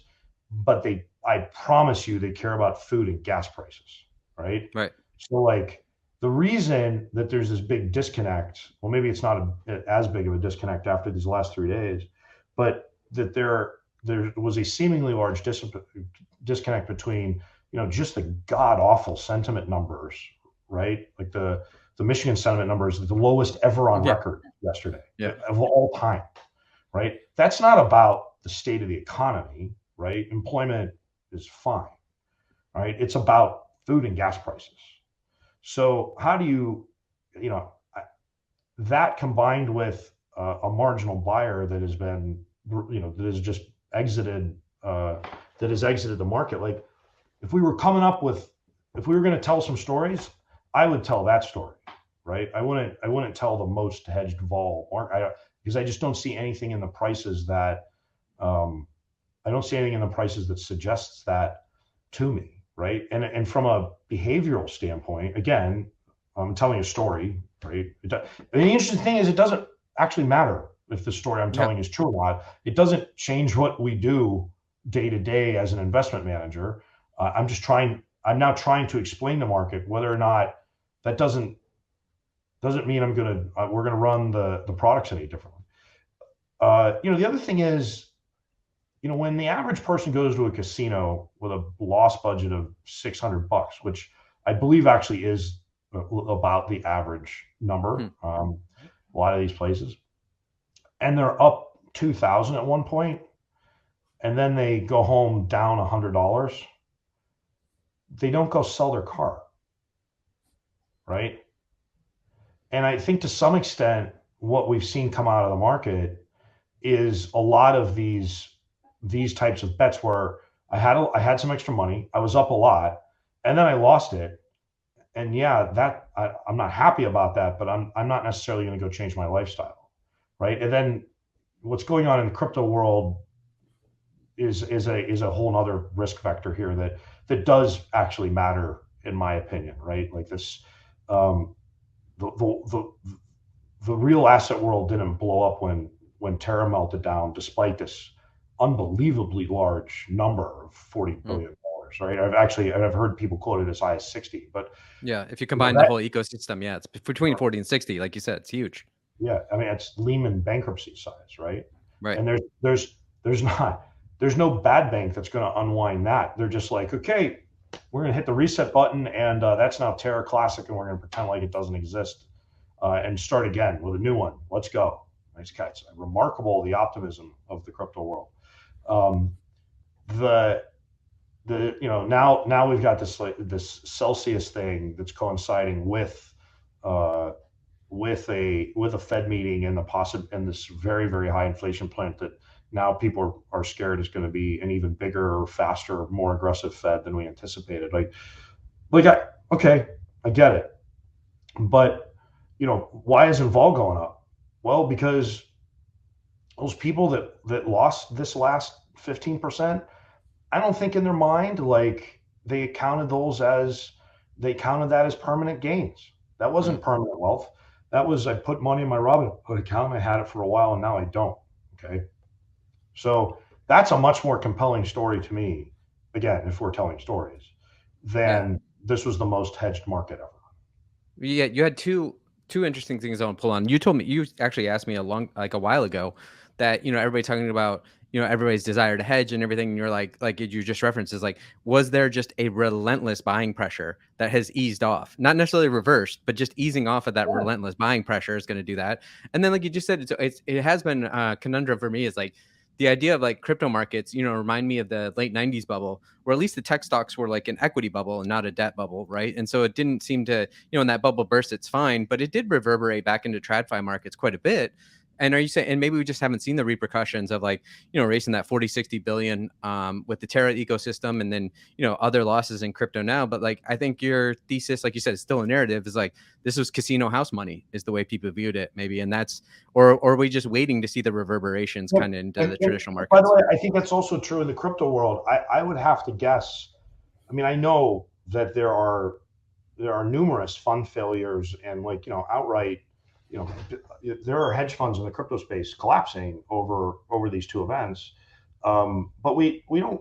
but I promise you, they care about food and gas prices, right? Right. So like the reason that there's this big disconnect, well, maybe it's not as big of a disconnect after these last 3 days, but that there was a seemingly large disconnect between, just the god awful sentiment numbers, right? Like the Michigan sentiment numbers, the lowest ever on record yesterday, of all time, right? That's not about the state of the economy, right? Employment is fine, right? It's about food and gas prices. So how do you, that combined with a marginal buyer that has been, that has just exited, the market. Like, if we were going to tell some stories, I would tell that story, right? I wouldn't tell the most hedged vol market, because I just don't see anything in the prices that, suggests that to me, right? And from a behavioral standpoint, again, I'm telling a story, right? The interesting thing is, it doesn't actually matter if the story I'm telling is true or not. It doesn't change what we do day to day as an investment manager. I'm now trying to explain the market, whether or not that doesn't mean we're gonna run the products any differently. The other thing is, when the average person goes to a casino with a loss budget of $600, which I believe actually is about the average number, a lot of these places, and they're up 2,000 at one point, and then they go home down $100, they don't go sell their car, right? And I think to some extent, what we've seen come out of the market is a lot of these types of bets where I had some extra money, I was up a lot, and then I lost it. And that I'm not happy about that, but I'm not necessarily going to go change my lifestyle, right? And then what's going on in the crypto world is a whole nother risk vector here that does actually matter, in my opinion, right? Like this, the real asset world didn't blow up when Terra melted down, despite this unbelievably large number of $40 billion, right? I've heard people quote it as high as 60, but if you combine the whole ecosystem, it's between 40 and 60, like you said, it's huge. Yeah, I mean it's Lehman bankruptcy size, right? Right. And there's no bad bank that's going to unwind that. They're just like, okay, we're going to hit the reset button, and that's now Terra Classic, and we're going to pretend like it doesn't exist and start again with a new one. Let's go. It's remarkable, the optimism of the crypto world. The now we've got this Celsius thing that's coinciding with a Fed meeting and and this very, very high inflation plant that now people are scared is going to be an even bigger, faster, more aggressive Fed than we anticipated. I get it, but why isn't vol going up? Well, because those people that lost this last 15%, I don't think in their mind like they counted that as permanent gains. That wasn't permanent wealth. That was, I put money in my Robinhood account and I had it for a while and now I don't. Okay. So that's a much more compelling story to me, again, if we're telling stories, than this was the most hedged market ever. Yeah, you had two interesting things I want to pull on. You actually asked me a while ago that, everybody talking about, everybody's desire to hedge and everything. And you're like you just referenced is like, was there just a relentless buying pressure that has eased off? Not necessarily reversed, but just easing off of that relentless buying pressure is going to do that. And then like you just said, it has been a conundrum for me is like, the idea of like crypto markets, remind me of the late 90s bubble, where at least the tech stocks were like an equity bubble and not a debt bubble, right? And so it didn't seem to, when that bubble burst, it's fine, but it did reverberate back into TradFi markets quite a bit. And are you saying, and maybe we just haven't seen the repercussions of like, racing that 40, 60 billion with the Terra ecosystem and then, other losses in crypto now. But like, I think your thesis, like you said, is still a narrative is like, this was casino house money is the way people viewed it maybe. And that's, or are we just waiting to see the reverberations kind of into the traditional markets? By the way, I think that's also true in the crypto world. I would have to guess. I mean, I know that there are numerous fund failures and outright, there are hedge funds in the crypto space collapsing over these two events. But we don't.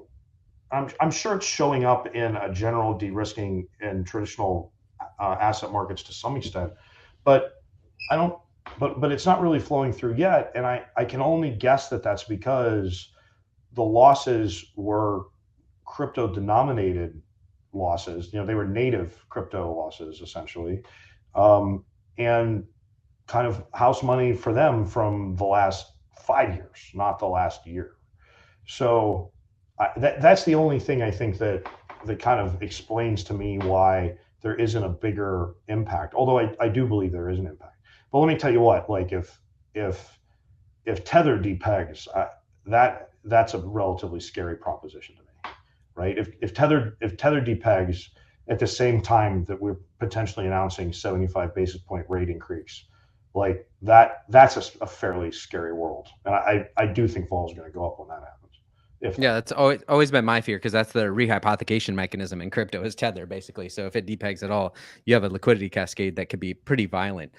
I'm sure it's showing up in a general de-risking in traditional asset markets to some extent, but I don't. But it's not really flowing through yet, and I can only guess that that's because the losses were crypto denominated losses. They were native crypto losses essentially, and kind of house money for them from the last 5 years, not the last year. So that's the only thing I think that kind of explains to me why there isn't a bigger impact. Although I do believe there is an impact. But let me tell you what, like if Tether depegs, that's a relatively scary proposition to me, right? If Tether depegs at the same time that we're potentially announcing 75 basis point rate increase, like that's a fairly scary world. And I do think vol is going to go up when that happens. That's always been my fear because that's the rehypothecation mechanism in crypto is Tether basically. So if it depegs at all, you have a liquidity cascade that could be pretty violent.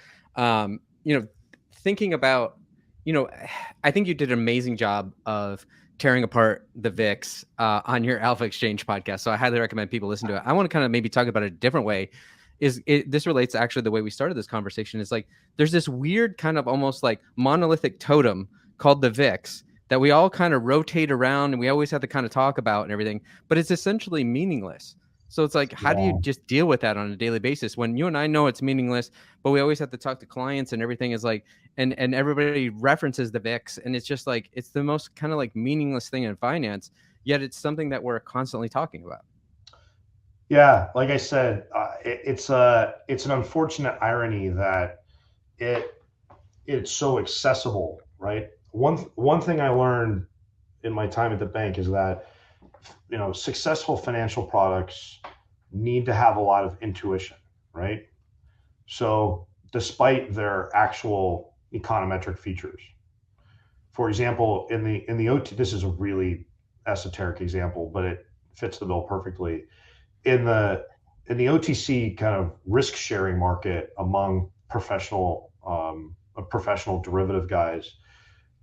Thinking about, I think you did an amazing job of tearing apart the VIX on your Alpha Exchange podcast. So I highly recommend people listen to it. I want to kind of maybe talk about it a different way. This relates to actually the way we started this conversation is like, there's this weird kind of almost like monolithic totem called the VIX that we all kind of rotate around and we always have to kind of talk about and everything, but it's essentially meaningless. So it's like, how do you just deal with that on a daily basis when you and I know it's meaningless, but we always have to talk to clients and everything is like, and everybody references the VIX and it's just like, it's the most kind of like meaningless thing in finance, yet it's something that we're constantly talking about. Yeah, like I said, it's an unfortunate irony that it's so accessible, right? One thing I learned in my time at the bank is that successful financial products need to have a lot of intuition, right? So despite their actual econometric features, for example, in the OT, this is a really esoteric example, but it fits the bill perfectly. In the OTC kind of risk sharing market among professional derivative guys,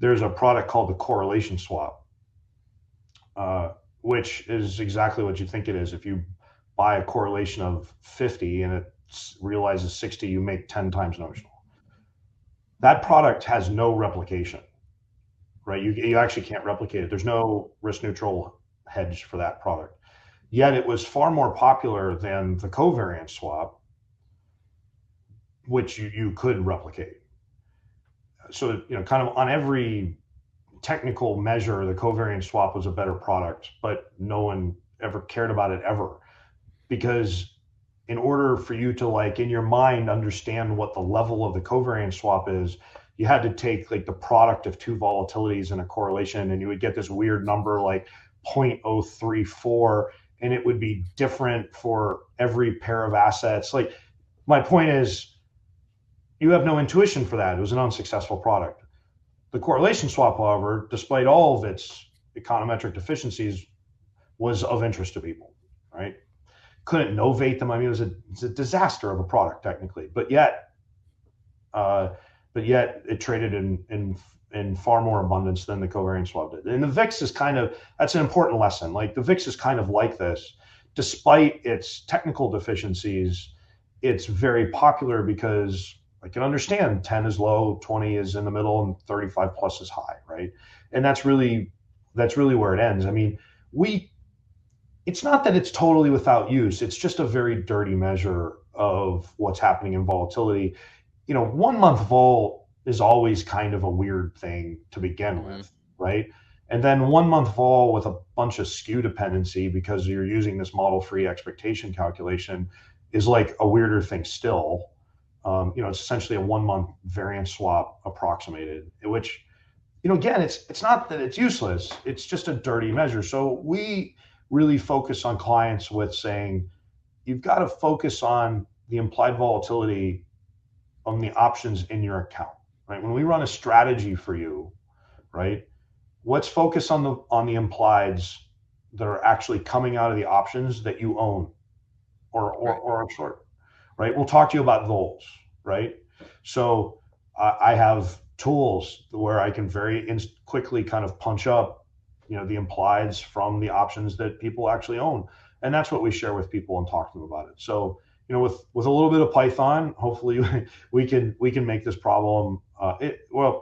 there's a product called the correlation swap, which is exactly what you think it is. If you buy a correlation of 50 and it realizes 60, you make 10 times notional. that product has no replication, right? You actually can't replicate it. There's no risk neutral hedge for that product. Yet it was far more popular than the covariance swap, which you could replicate. So, kind of on every technical measure, the covariance swap was a better product, but no one ever cared about it ever. Because in order for you to, like, in your mind, understand what the level of the covariance swap is, you had to take like the product of two volatilities and a correlation, and you would get this weird number like 0.034, and it would be different for every pair of assets. Like, my point is, you have no intuition for that. It was an unsuccessful product. The correlation swap, however, despite all of its econometric deficiencies, was of interest to people, right? Couldn't novate them. I mean, it was a disaster of a product technically, but yet it traded in far more abundance than the covariance swap did. And the VIX is that's an important lesson. Like, the VIX is kind of like this. Despite its technical deficiencies, it's very popular because I can understand 10 is low, 20 is in the middle, and 35 plus is high, right? And that's really where it ends. I mean, it's not that it's totally without use. It's just a very dirty measure of what's happening in volatility. 1 month vol is always kind of a weird thing to begin with, right? And then 1 month vol with a bunch of skew dependency because you're using this model-free expectation calculation is like a weirder thing still. It's essentially a 1 month variance swap approximated, which, again, it's not that it's useless. It's just a dirty measure. So we really focus on clients with saying, you've got to focus on the implied volatility on the options in your account, right? When we run a strategy for you, right, let's focus on the implieds that are actually coming out of the options that you own or are short, right? We'll talk to you about those, right? So I have tools where I can very quickly kind of punch up, the implieds from the options that people actually own. And that's what we share with people and talk to them about it. So, with a little bit of Python, hopefully we can make this problem,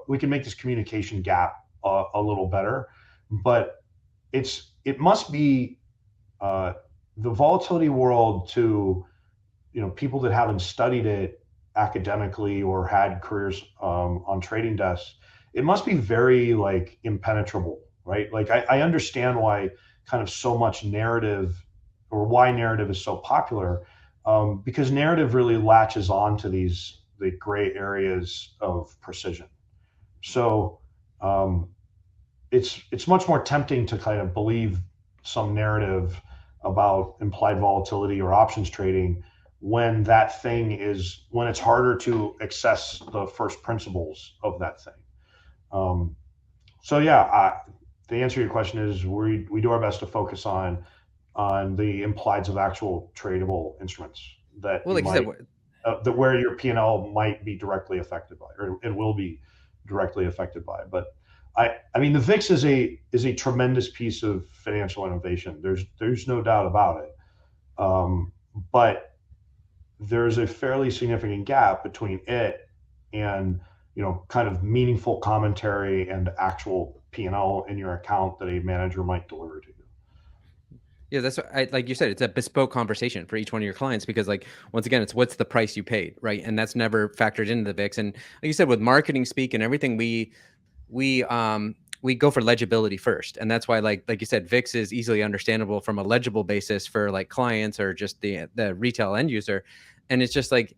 we can make this communication gap a little better. But it must be the volatility world to, people that haven't studied it academically or had careers on trading desks. It must be very like impenetrable, right? Like, I understand why kind of so much narrative, or why narrative is so popular, because narrative really latches on to the gray areas of precision. So it's much more tempting to kind of believe some narrative about implied volatility or options trading when it's harder to access the first principles of that thing. So yeah, the answer to your question is we do our best to focus on the implieds of actual tradable instruments that that where your P&L might be directly affected by, or it will be directly affected by. But I mean, the VIX is a tremendous piece of financial innovation. There's no doubt about it. But there's a fairly significant gap between it and, kind of meaningful commentary and actual P&L in your account that a manager might deliver to you. Yeah, that's like you said, it's a bespoke conversation for each one of your clients, because, like, once again, it's what's the price you paid, right? And that's never factored into the VIX. And like you said, with marketing speak and everything, we go for legibility first, and that's why, like you said, VIX is easily understandable from a legible basis for like clients or just the retail end user. And it's just like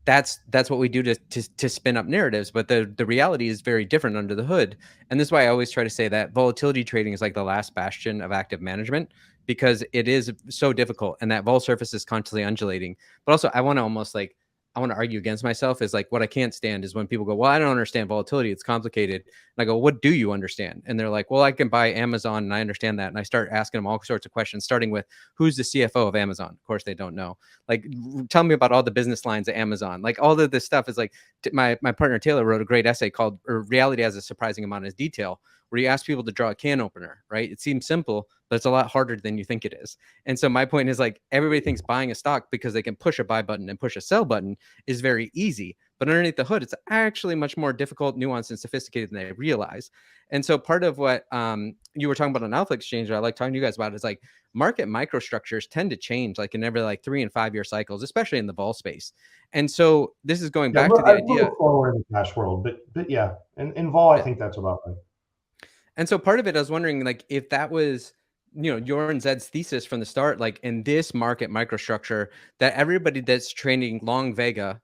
that's what we do to spin up narratives, but the reality is very different under the hood. And this is why I always try to say that volatility trading is like the last bastion of active management, because it is so difficult, and that vol surface is constantly undulating. But also, I want to argue against myself, is like, what I can't stand is when people go, well, I don't understand volatility, it's complicated. And I go, what do you understand? And they're like, well, I can buy Amazon and I understand that. And I start asking them all sorts of questions, starting with, who's the CFO of Amazon? Of course, they don't know. Like, tell me about all the business lines at Amazon. Like, all of this stuff is like, my partner Taylor wrote a great essay called Reality Has a Surprising Amount of Detail, where you ask people to draw a can opener, right? It seems simple, but it's a lot harder than you think it is. And so my point is, like, everybody thinks buying a stock because they can push a buy button and push a sell button is very easy. But underneath the hood, it's actually much more difficult, nuanced, and sophisticated than they realize. And so part of what you were talking about on Alpha Exchange, I like talking to you guys about, is like market microstructures tend to change like in every like 3 and 5 year cycles, especially in the vol space. And so this is going back to the idea. Slower in the cash world, but yeah, in vol, I think that's about right. And so part of it, I was wondering, like, if that was, your and Zed's thesis from the start, like in this market microstructure, that everybody that's trading long Vega,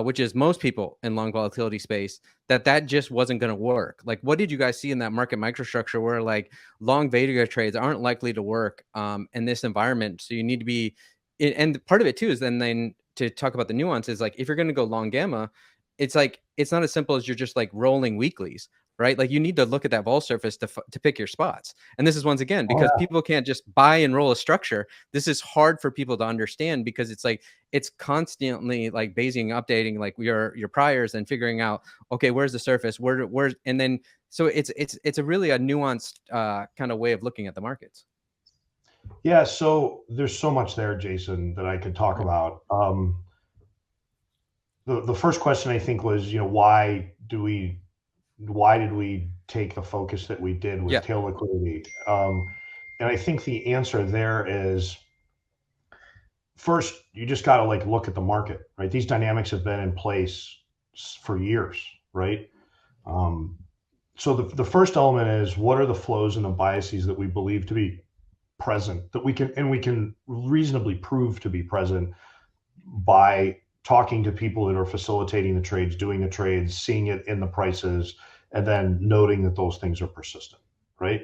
which is most people in long volatility space, that just wasn't going to work. Like, what did you guys see in that market microstructure where like long Vega trades aren't likely to work in this environment? So you need to be, and part of it too is then to talk about the nuances, like if you're going to go long gamma, it's like, it's not as simple as you're just like rolling weeklies, right? Like you need to look at that vol surface to pick your spots. And this is once again, because people can't just buy and roll a structure. This is hard for people to understand because it's like, it's constantly like Bayesian updating like your priors and figuring out, okay, where's the surface? Where's, and then, so it's a really a nuanced kind of way of looking at the markets. Yeah. So there's so much there, Jason, that I could talk about. The first question I think was, why did we take the focus that we did with tail liquidity? And I think the answer there is, first, you just got to like look at the market, right? These dynamics have been in place for years, right? So the first element is, what are the flows and the biases that we believe to be present, that we can reasonably prove to be present by talking to people that are facilitating the trades, doing the trades, seeing it in the prices, and then noting that those things are persistent, right?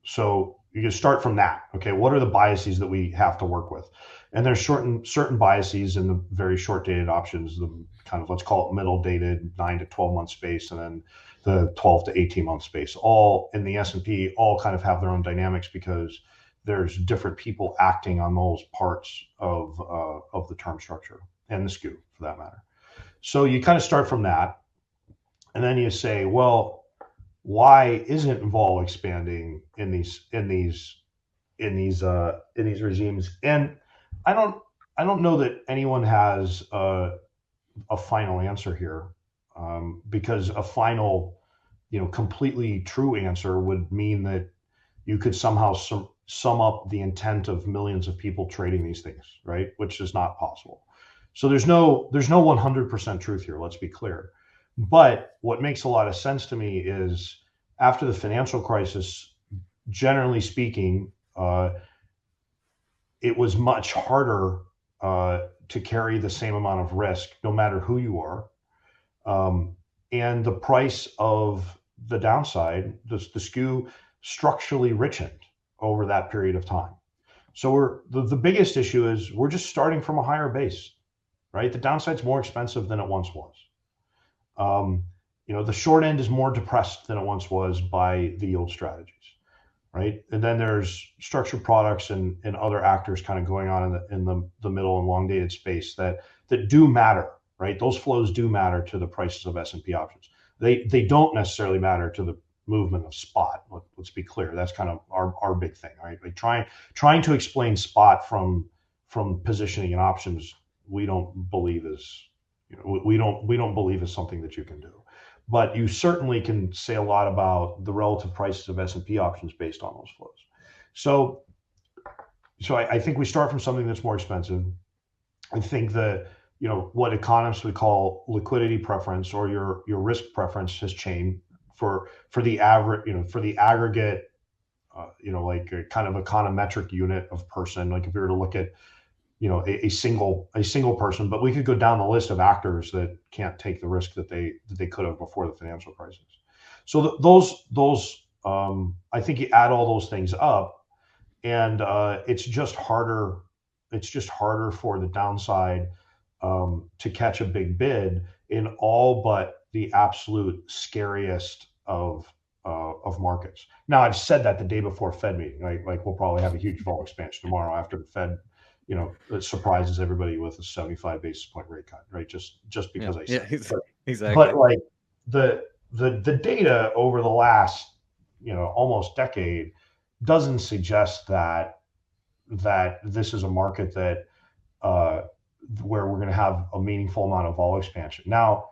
So you can start from that. Okay, what are the biases that we have to work with? And there's certain biases in the very short dated options, the kind of, let's call it middle dated 9 to 12 month space, and then the 12 to 18 month space, all in the S&P, all kind of have their own dynamics because there's different people acting on those parts of the term structure and the skew for that matter. So you kind of start from that, and then you say, well, why isn't vol expanding in these regimes? And I don't know that anyone has a final answer here, because a final, completely true answer would mean that you could somehow sum up the intent of millions of people trading these things, right? Which is not possible. So there's no 100% truth here. Let's be clear. But what makes a lot of sense to me is, after the financial crisis, generally speaking, it was much harder to carry the same amount of risk, no matter who you are. And the price of the downside, the skew, structurally richened over that period of time. So the biggest issue is we're just starting from a higher base, right? The downside's more expensive than it once was. The short end is more depressed than it once was by the yield strategies, right? And then there's structured products and other actors kind of going on in the middle and long dated space that do matter, right? Those flows do matter to the prices of S&P options. They don't necessarily matter to the movement of spot. Let's be clear. That's kind of our big thing, right? Like trying to explain spot from positioning in options, we don't believe is, we don't believe is something that you can do. But you certainly can say a lot about the relative prices of S&P options based on those flows. So I think we start from something that's more expensive. I think that, what economists would call liquidity preference, or your risk preference, has changed for the average, for the aggregate, like a kind of econometric unit of person. Like if we were to look at, a single person, but we could go down the list of actors that can't take the risk that they could have before the financial crisis. So those I think you add all those things up, and it's just harder for the downside to catch a big bid in all but the absolute scariest of markets. Now, I've said that the day before Fed meeting, right? Like we'll probably have a huge vol expansion tomorrow after the Fed, it surprises everybody with a 75 basis point rate cut, right? Just because I said exactly. But like the data over the last almost decade doesn't suggest that this is a market that where we're going to have a meaningful amount of vol expansion. Now,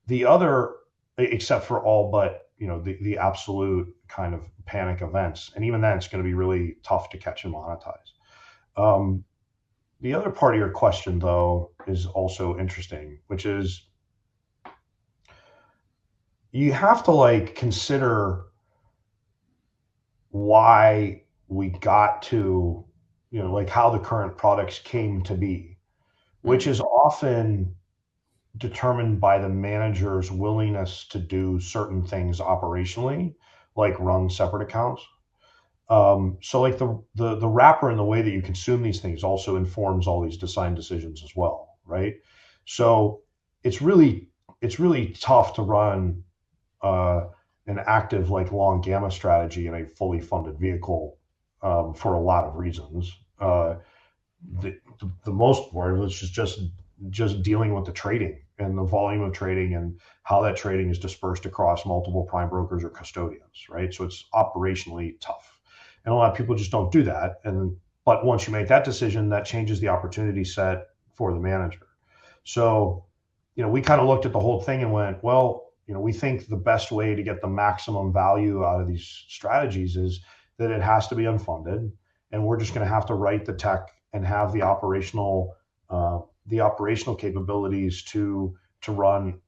the other, except for all but the absolute kind of panic events, and even then it's going to be really tough to catch and monetize. The other part of your question, though, is also interesting, which is you have to consider why we got to, how the current products came to be, which is often determined by the manager's willingness to do certain things operationally, like run separate accounts. So like the wrapper and the way that you consume these things also informs all these design decisions as well, right? So it's really tough to run an active long gamma strategy in a fully funded vehicle for a lot of reasons. The most part of it is just dealing with the trading and the volume of trading and how that trading is dispersed across multiple prime brokers or custodians, right? So it's operationally tough. And a lot of people just don't do that. But once you make that decision, that changes the opportunity set for the manager. So, we kind of looked at the whole thing and went, well, we think the best way to get the maximum value out of these strategies is that it has to be unfunded. And we're just going to have to write the tech and have the operational capabilities to run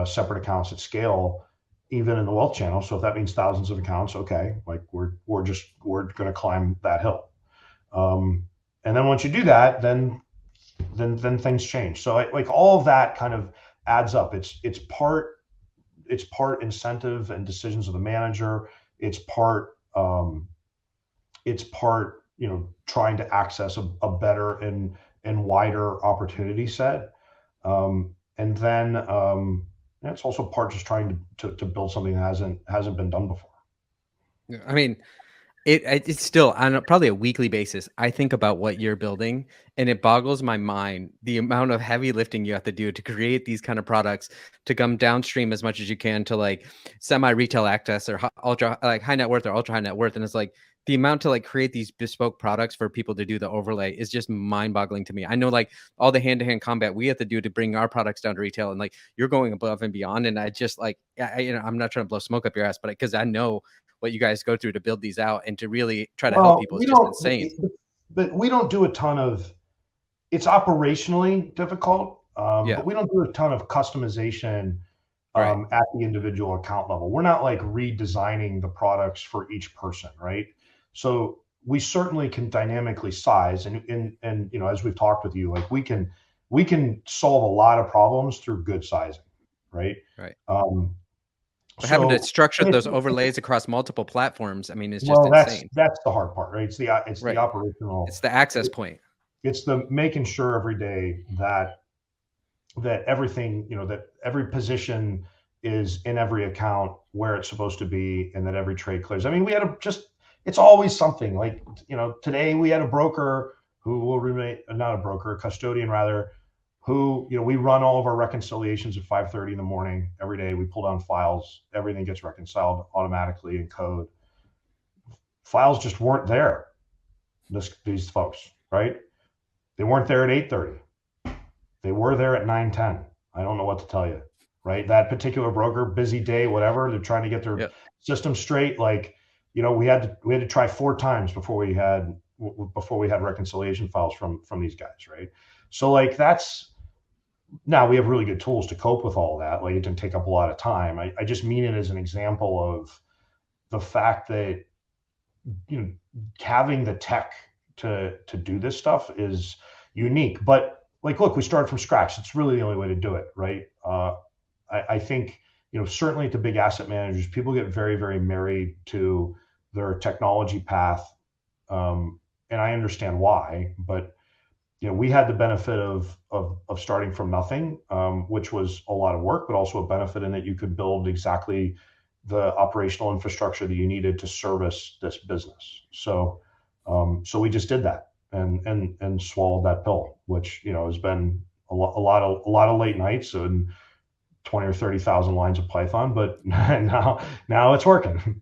separate accounts at scale, even in the wealth channel. So if that means thousands of accounts, okay, we're going to climb that hill. And then once you do that, then things change. So all of that kind of adds up. It's part incentive and decisions of the manager. It's part trying to access a better and wider opportunity set. And then it's also part just trying to build something that hasn't been done before. I mean, it's still on probably a weekly basis. I think about what you're building, and it boggles my mind the amount of heavy lifting you have to do to create these kind of products, to come downstream as much as you can to semi-retail access or ultra high net worth or ultra high net worth. And it's the amount to create these bespoke products for people to do the overlay is just mind-boggling to me. I know all the hand-to-hand combat we have to do to bring our products down to retail, and you're going above and beyond. And I just I'm not trying to blow smoke up your ass, but because I know what you guys go through to build these out and to really try to help people is just insane. But we don't do a ton of. It's operationally difficult, but we don't do a ton of customization at the individual account level. We're not redesigning the products for each person, right? So we certainly can dynamically size, and as we've talked with you, we can solve a lot of problems through good sizing, right? Right. But having to structure those overlays across multiple platforms, I mean, it's just insane. That's the hard part, right? It's the operational. It's the access point. It's the making sure every day that everything, that every position is in every account where it's supposed to be, and that every trade clears. I mean, it's always something today we had a broker who will remain, not a broker, a custodian rather, who, we run all of our reconciliations at 5:30 in the morning every day. We pull down files, everything gets reconciled automatically in code. Files just weren't there. These folks, right? They weren't there at 8:30. They were there at 9:10. I don't know what to tell you, right? That particular broker, busy day, whatever, they're trying to get their system straight. We had to try 4 times before we had reconciliation files from these guys, right? So now we have really good tools to cope with all that. It didn't take up a lot of time. I just mean it as an example of the fact that having the tech to do this stuff is unique. But look, we started from scratch. It's really the only way to do it, right? I think certainly at the big asset managers, people get very, very married to their technology path, and I understand why. But we had the benefit of starting from nothing, which was a lot of work, but also a benefit in that you could build exactly the operational infrastructure that you needed to service this business. So we just did that and swallowed that pill, which has been a lot of late nights and 20 or 30,000 lines of Python, but now it's working.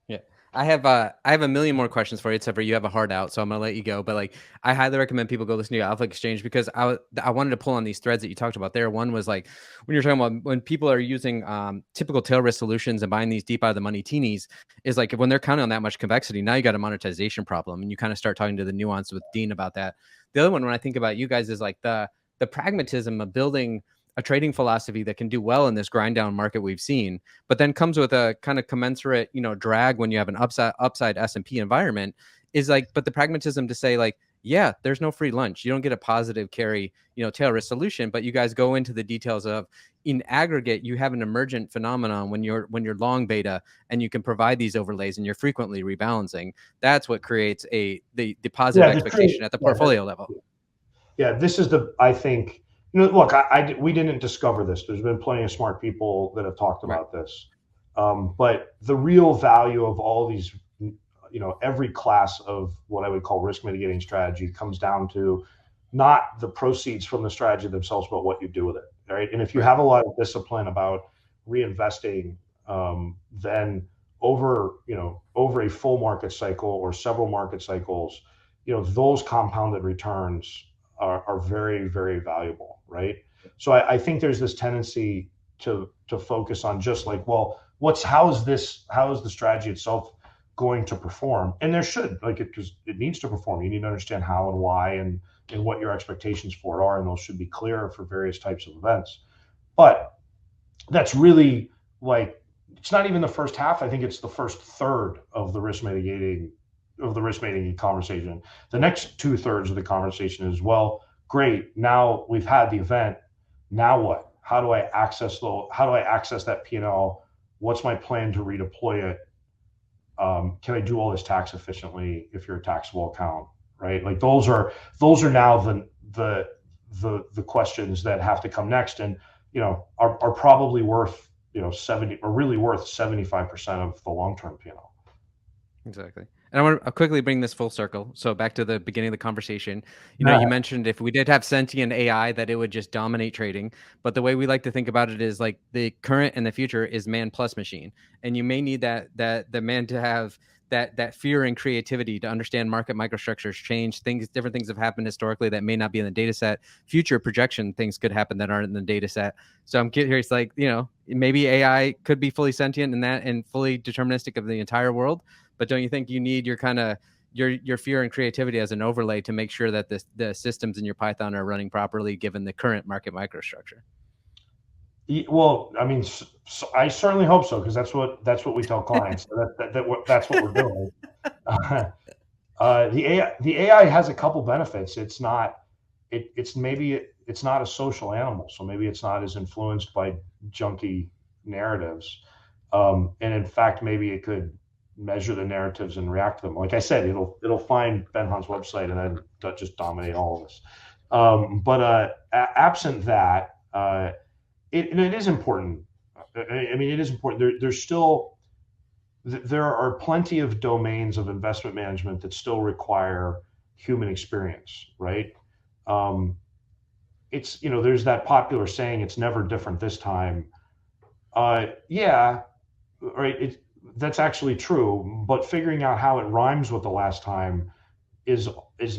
Yeah. I have a million more questions for you, except for you have a hard out, so I'm gonna let you go. But like, I highly recommend people go listen to Alpha Exchange because I wanted to pull on these threads that you talked about there. One was like when you're talking about when people are using typical tail risk solutions and buying these deep out of the money teenies, is like when they're counting on that much convexity, now you got a monetization problem, and you kind of start talking to the nuance with Dean about that. The other one, when I think about you guys, is like the pragmatism of building a trading philosophy that can do well in this grind down market we've seen, but then comes with a kind of commensurate, drag when you have an upside S&P environment, is like, but the pragmatism to say like, yeah, there's no free lunch. You don't get a positive carry, tail risk solution, but you guys go into the details of in aggregate, you have an emergent phenomenon when you're long beta and you can provide these overlays and you're frequently rebalancing. That's what creates the positive expectation at the portfolio level. Yeah, this is I think, look, we didn't discover this. There's been plenty of smart people that have talked about this. But the real value of all these, every class of what I would call risk mitigating strategy comes down to not the proceeds from the strategy themselves, but what you do with it, right? And if you have a lot of discipline about reinvesting, then over a full market cycle or several market cycles, those compounded returns are very, very valuable, right? So I think there's this tendency to focus on just like, well, how is the strategy itself going to perform? And there should, because it needs to perform. You need to understand how and why and what your expectations for it are, and those should be clear for various types of events. But that's really it's not even the first half. I think it's the first third of the risk mitigating conversation. The next 2/3 of the conversation is, well, great, now we've had the event. Now what? How do I access that P&L? What's my plan to redeploy it? Can I do all this tax efficiently if you're a taxable account, right? Like those are now the questions that have to come next, and are probably worth 75% of the long-term P&L. Exactly. And I want to quickly bring this full circle. So back to the beginning of the conversation, you mentioned if we did have sentient AI, that it would just dominate trading. But the way we like to think about it is like the current and the future is Man+Machine. And you may need the man to have that fear and creativity to understand market microstructures change. Different things have happened historically that may not be in the data set. Future projection things could happen that aren't in the data set. So I'm curious, maybe AI could be fully sentient and fully deterministic of the entire world. But don't you think you need your kind of your fear and creativity as an overlay to make sure that the systems in your Python are running properly given the current market microstructure? Well, I mean, so I certainly hope so, because that's what we tell clients. That's what we're doing. The AI has a couple benefits. It's not a social animal, so maybe it's not as influenced by junky narratives, and in fact, maybe it could measure the narratives and react to them. Like I said, it'll find Ben Hunt's website and then just dominate all of us. But absent that, it is important. I mean, it is important. There are plenty of domains of investment management that still require human experience, right? There's that popular saying, "It's never different this time." Yeah, right. That's actually true, but figuring out how it rhymes with the last time is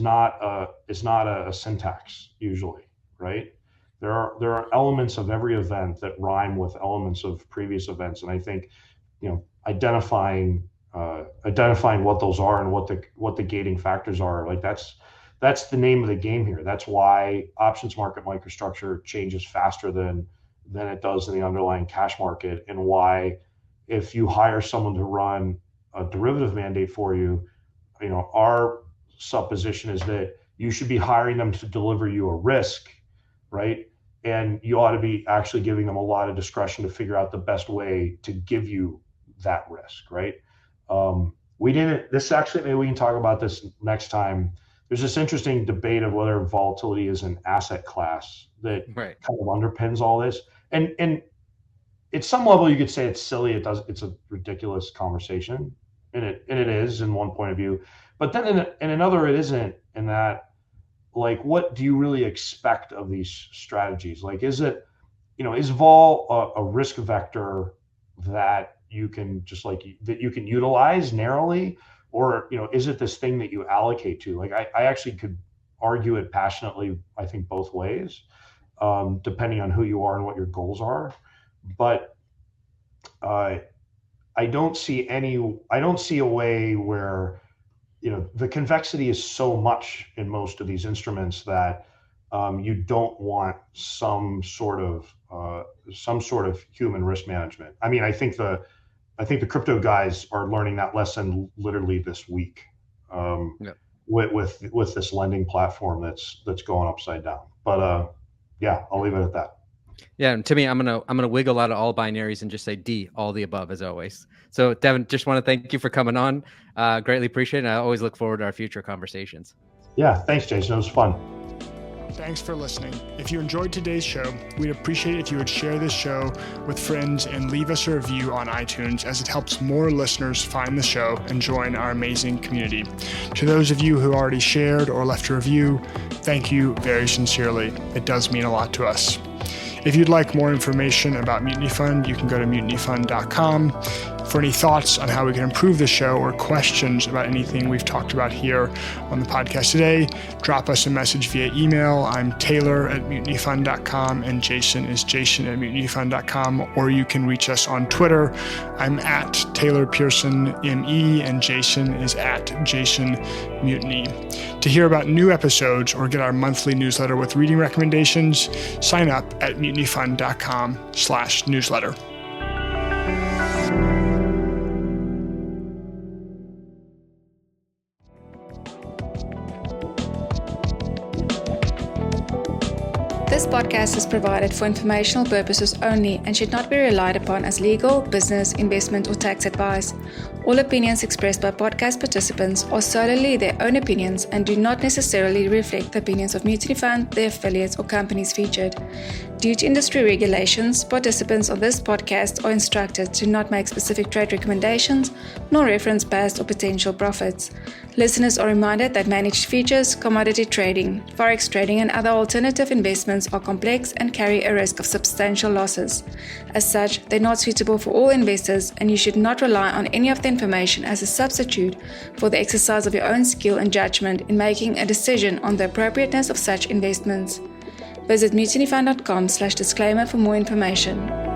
not a syntax usually, right? There are elements of every event that rhyme with elements of previous events, and I think identifying what those are and what the gating factors are, like that's the name of the game here. That's why options market microstructure changes faster than it does in the underlying cash market, and why if you hire someone to run a derivative mandate for you, our supposition is that you should be hiring them to deliver you a risk, right? And you ought to be actually giving them a lot of discretion to figure out the best way to give you that risk, right? Maybe we can talk about this next time. There's this interesting debate of whether volatility is an asset class that kind of underpins all this. And at some level, you could say it's silly. It's a ridiculous conversation, and it is in one point of view. But then in another, it isn't. In that, what do you really expect of these strategies? Is vol a risk vector that you can that you can utilize narrowly, or is it this thing that you allocate to? Like I actually could argue it passionately, I think both ways, depending on who you are and what your goals are. But I don't see a way where the convexity is so much in most of these instruments that you don't want some sort of human risk management. I mean, I think the crypto guys are learning that lesson literally this week, with this lending platform that's going upside down. But yeah, I'll leave it at that. Yeah, and to me, I'm gonna wiggle out of all binaries and just say D, all the above, as always. So, Devin, just want to thank you for coming on. Greatly appreciate it. And I always look forward to our future conversations. Yeah, thanks, Jason. It was fun. Thanks for listening. If you enjoyed today's show, we'd appreciate if you would share this show with friends and leave us a review on iTunes, as it helps more listeners find the show and join our amazing community. To those of you who already shared or left a review, thank you very sincerely. It does mean a lot to us. If you'd like more information about Mutinyfund, you can go to mutinyfund.com. For any thoughts on how we can improve the show or questions about anything we've talked about here on the podcast today, drop us a message via email. I'm Taylor@mutinyfund.com and Jason is Jason@mutinyfund.com, or you can reach us on Twitter. I'm @TaylorPearsonME and Jason is @JasonMutiny. To hear about new episodes or get our monthly newsletter with reading recommendations, sign up at mutinyfund.com/newsletter. This podcast is provided for informational purposes only and should not be relied upon as legal, business, investment, or tax advice. All opinions expressed by podcast participants are solely their own opinions and do not necessarily reflect the opinions of Mutinyfund, their affiliates, or companies featured. Due to industry regulations, participants on this podcast are instructed to not make specific trade recommendations nor reference past or potential profits. Listeners are reminded that managed futures, commodity trading, forex trading, and other alternative investments are complex and carry a risk of substantial losses. As such, they're not suitable for all investors, and you should not rely on any of the information as a substitute for the exercise of your own skill and judgment in making a decision on the appropriateness of such investments. Visit mutinyfund.com/disclaimer for more information.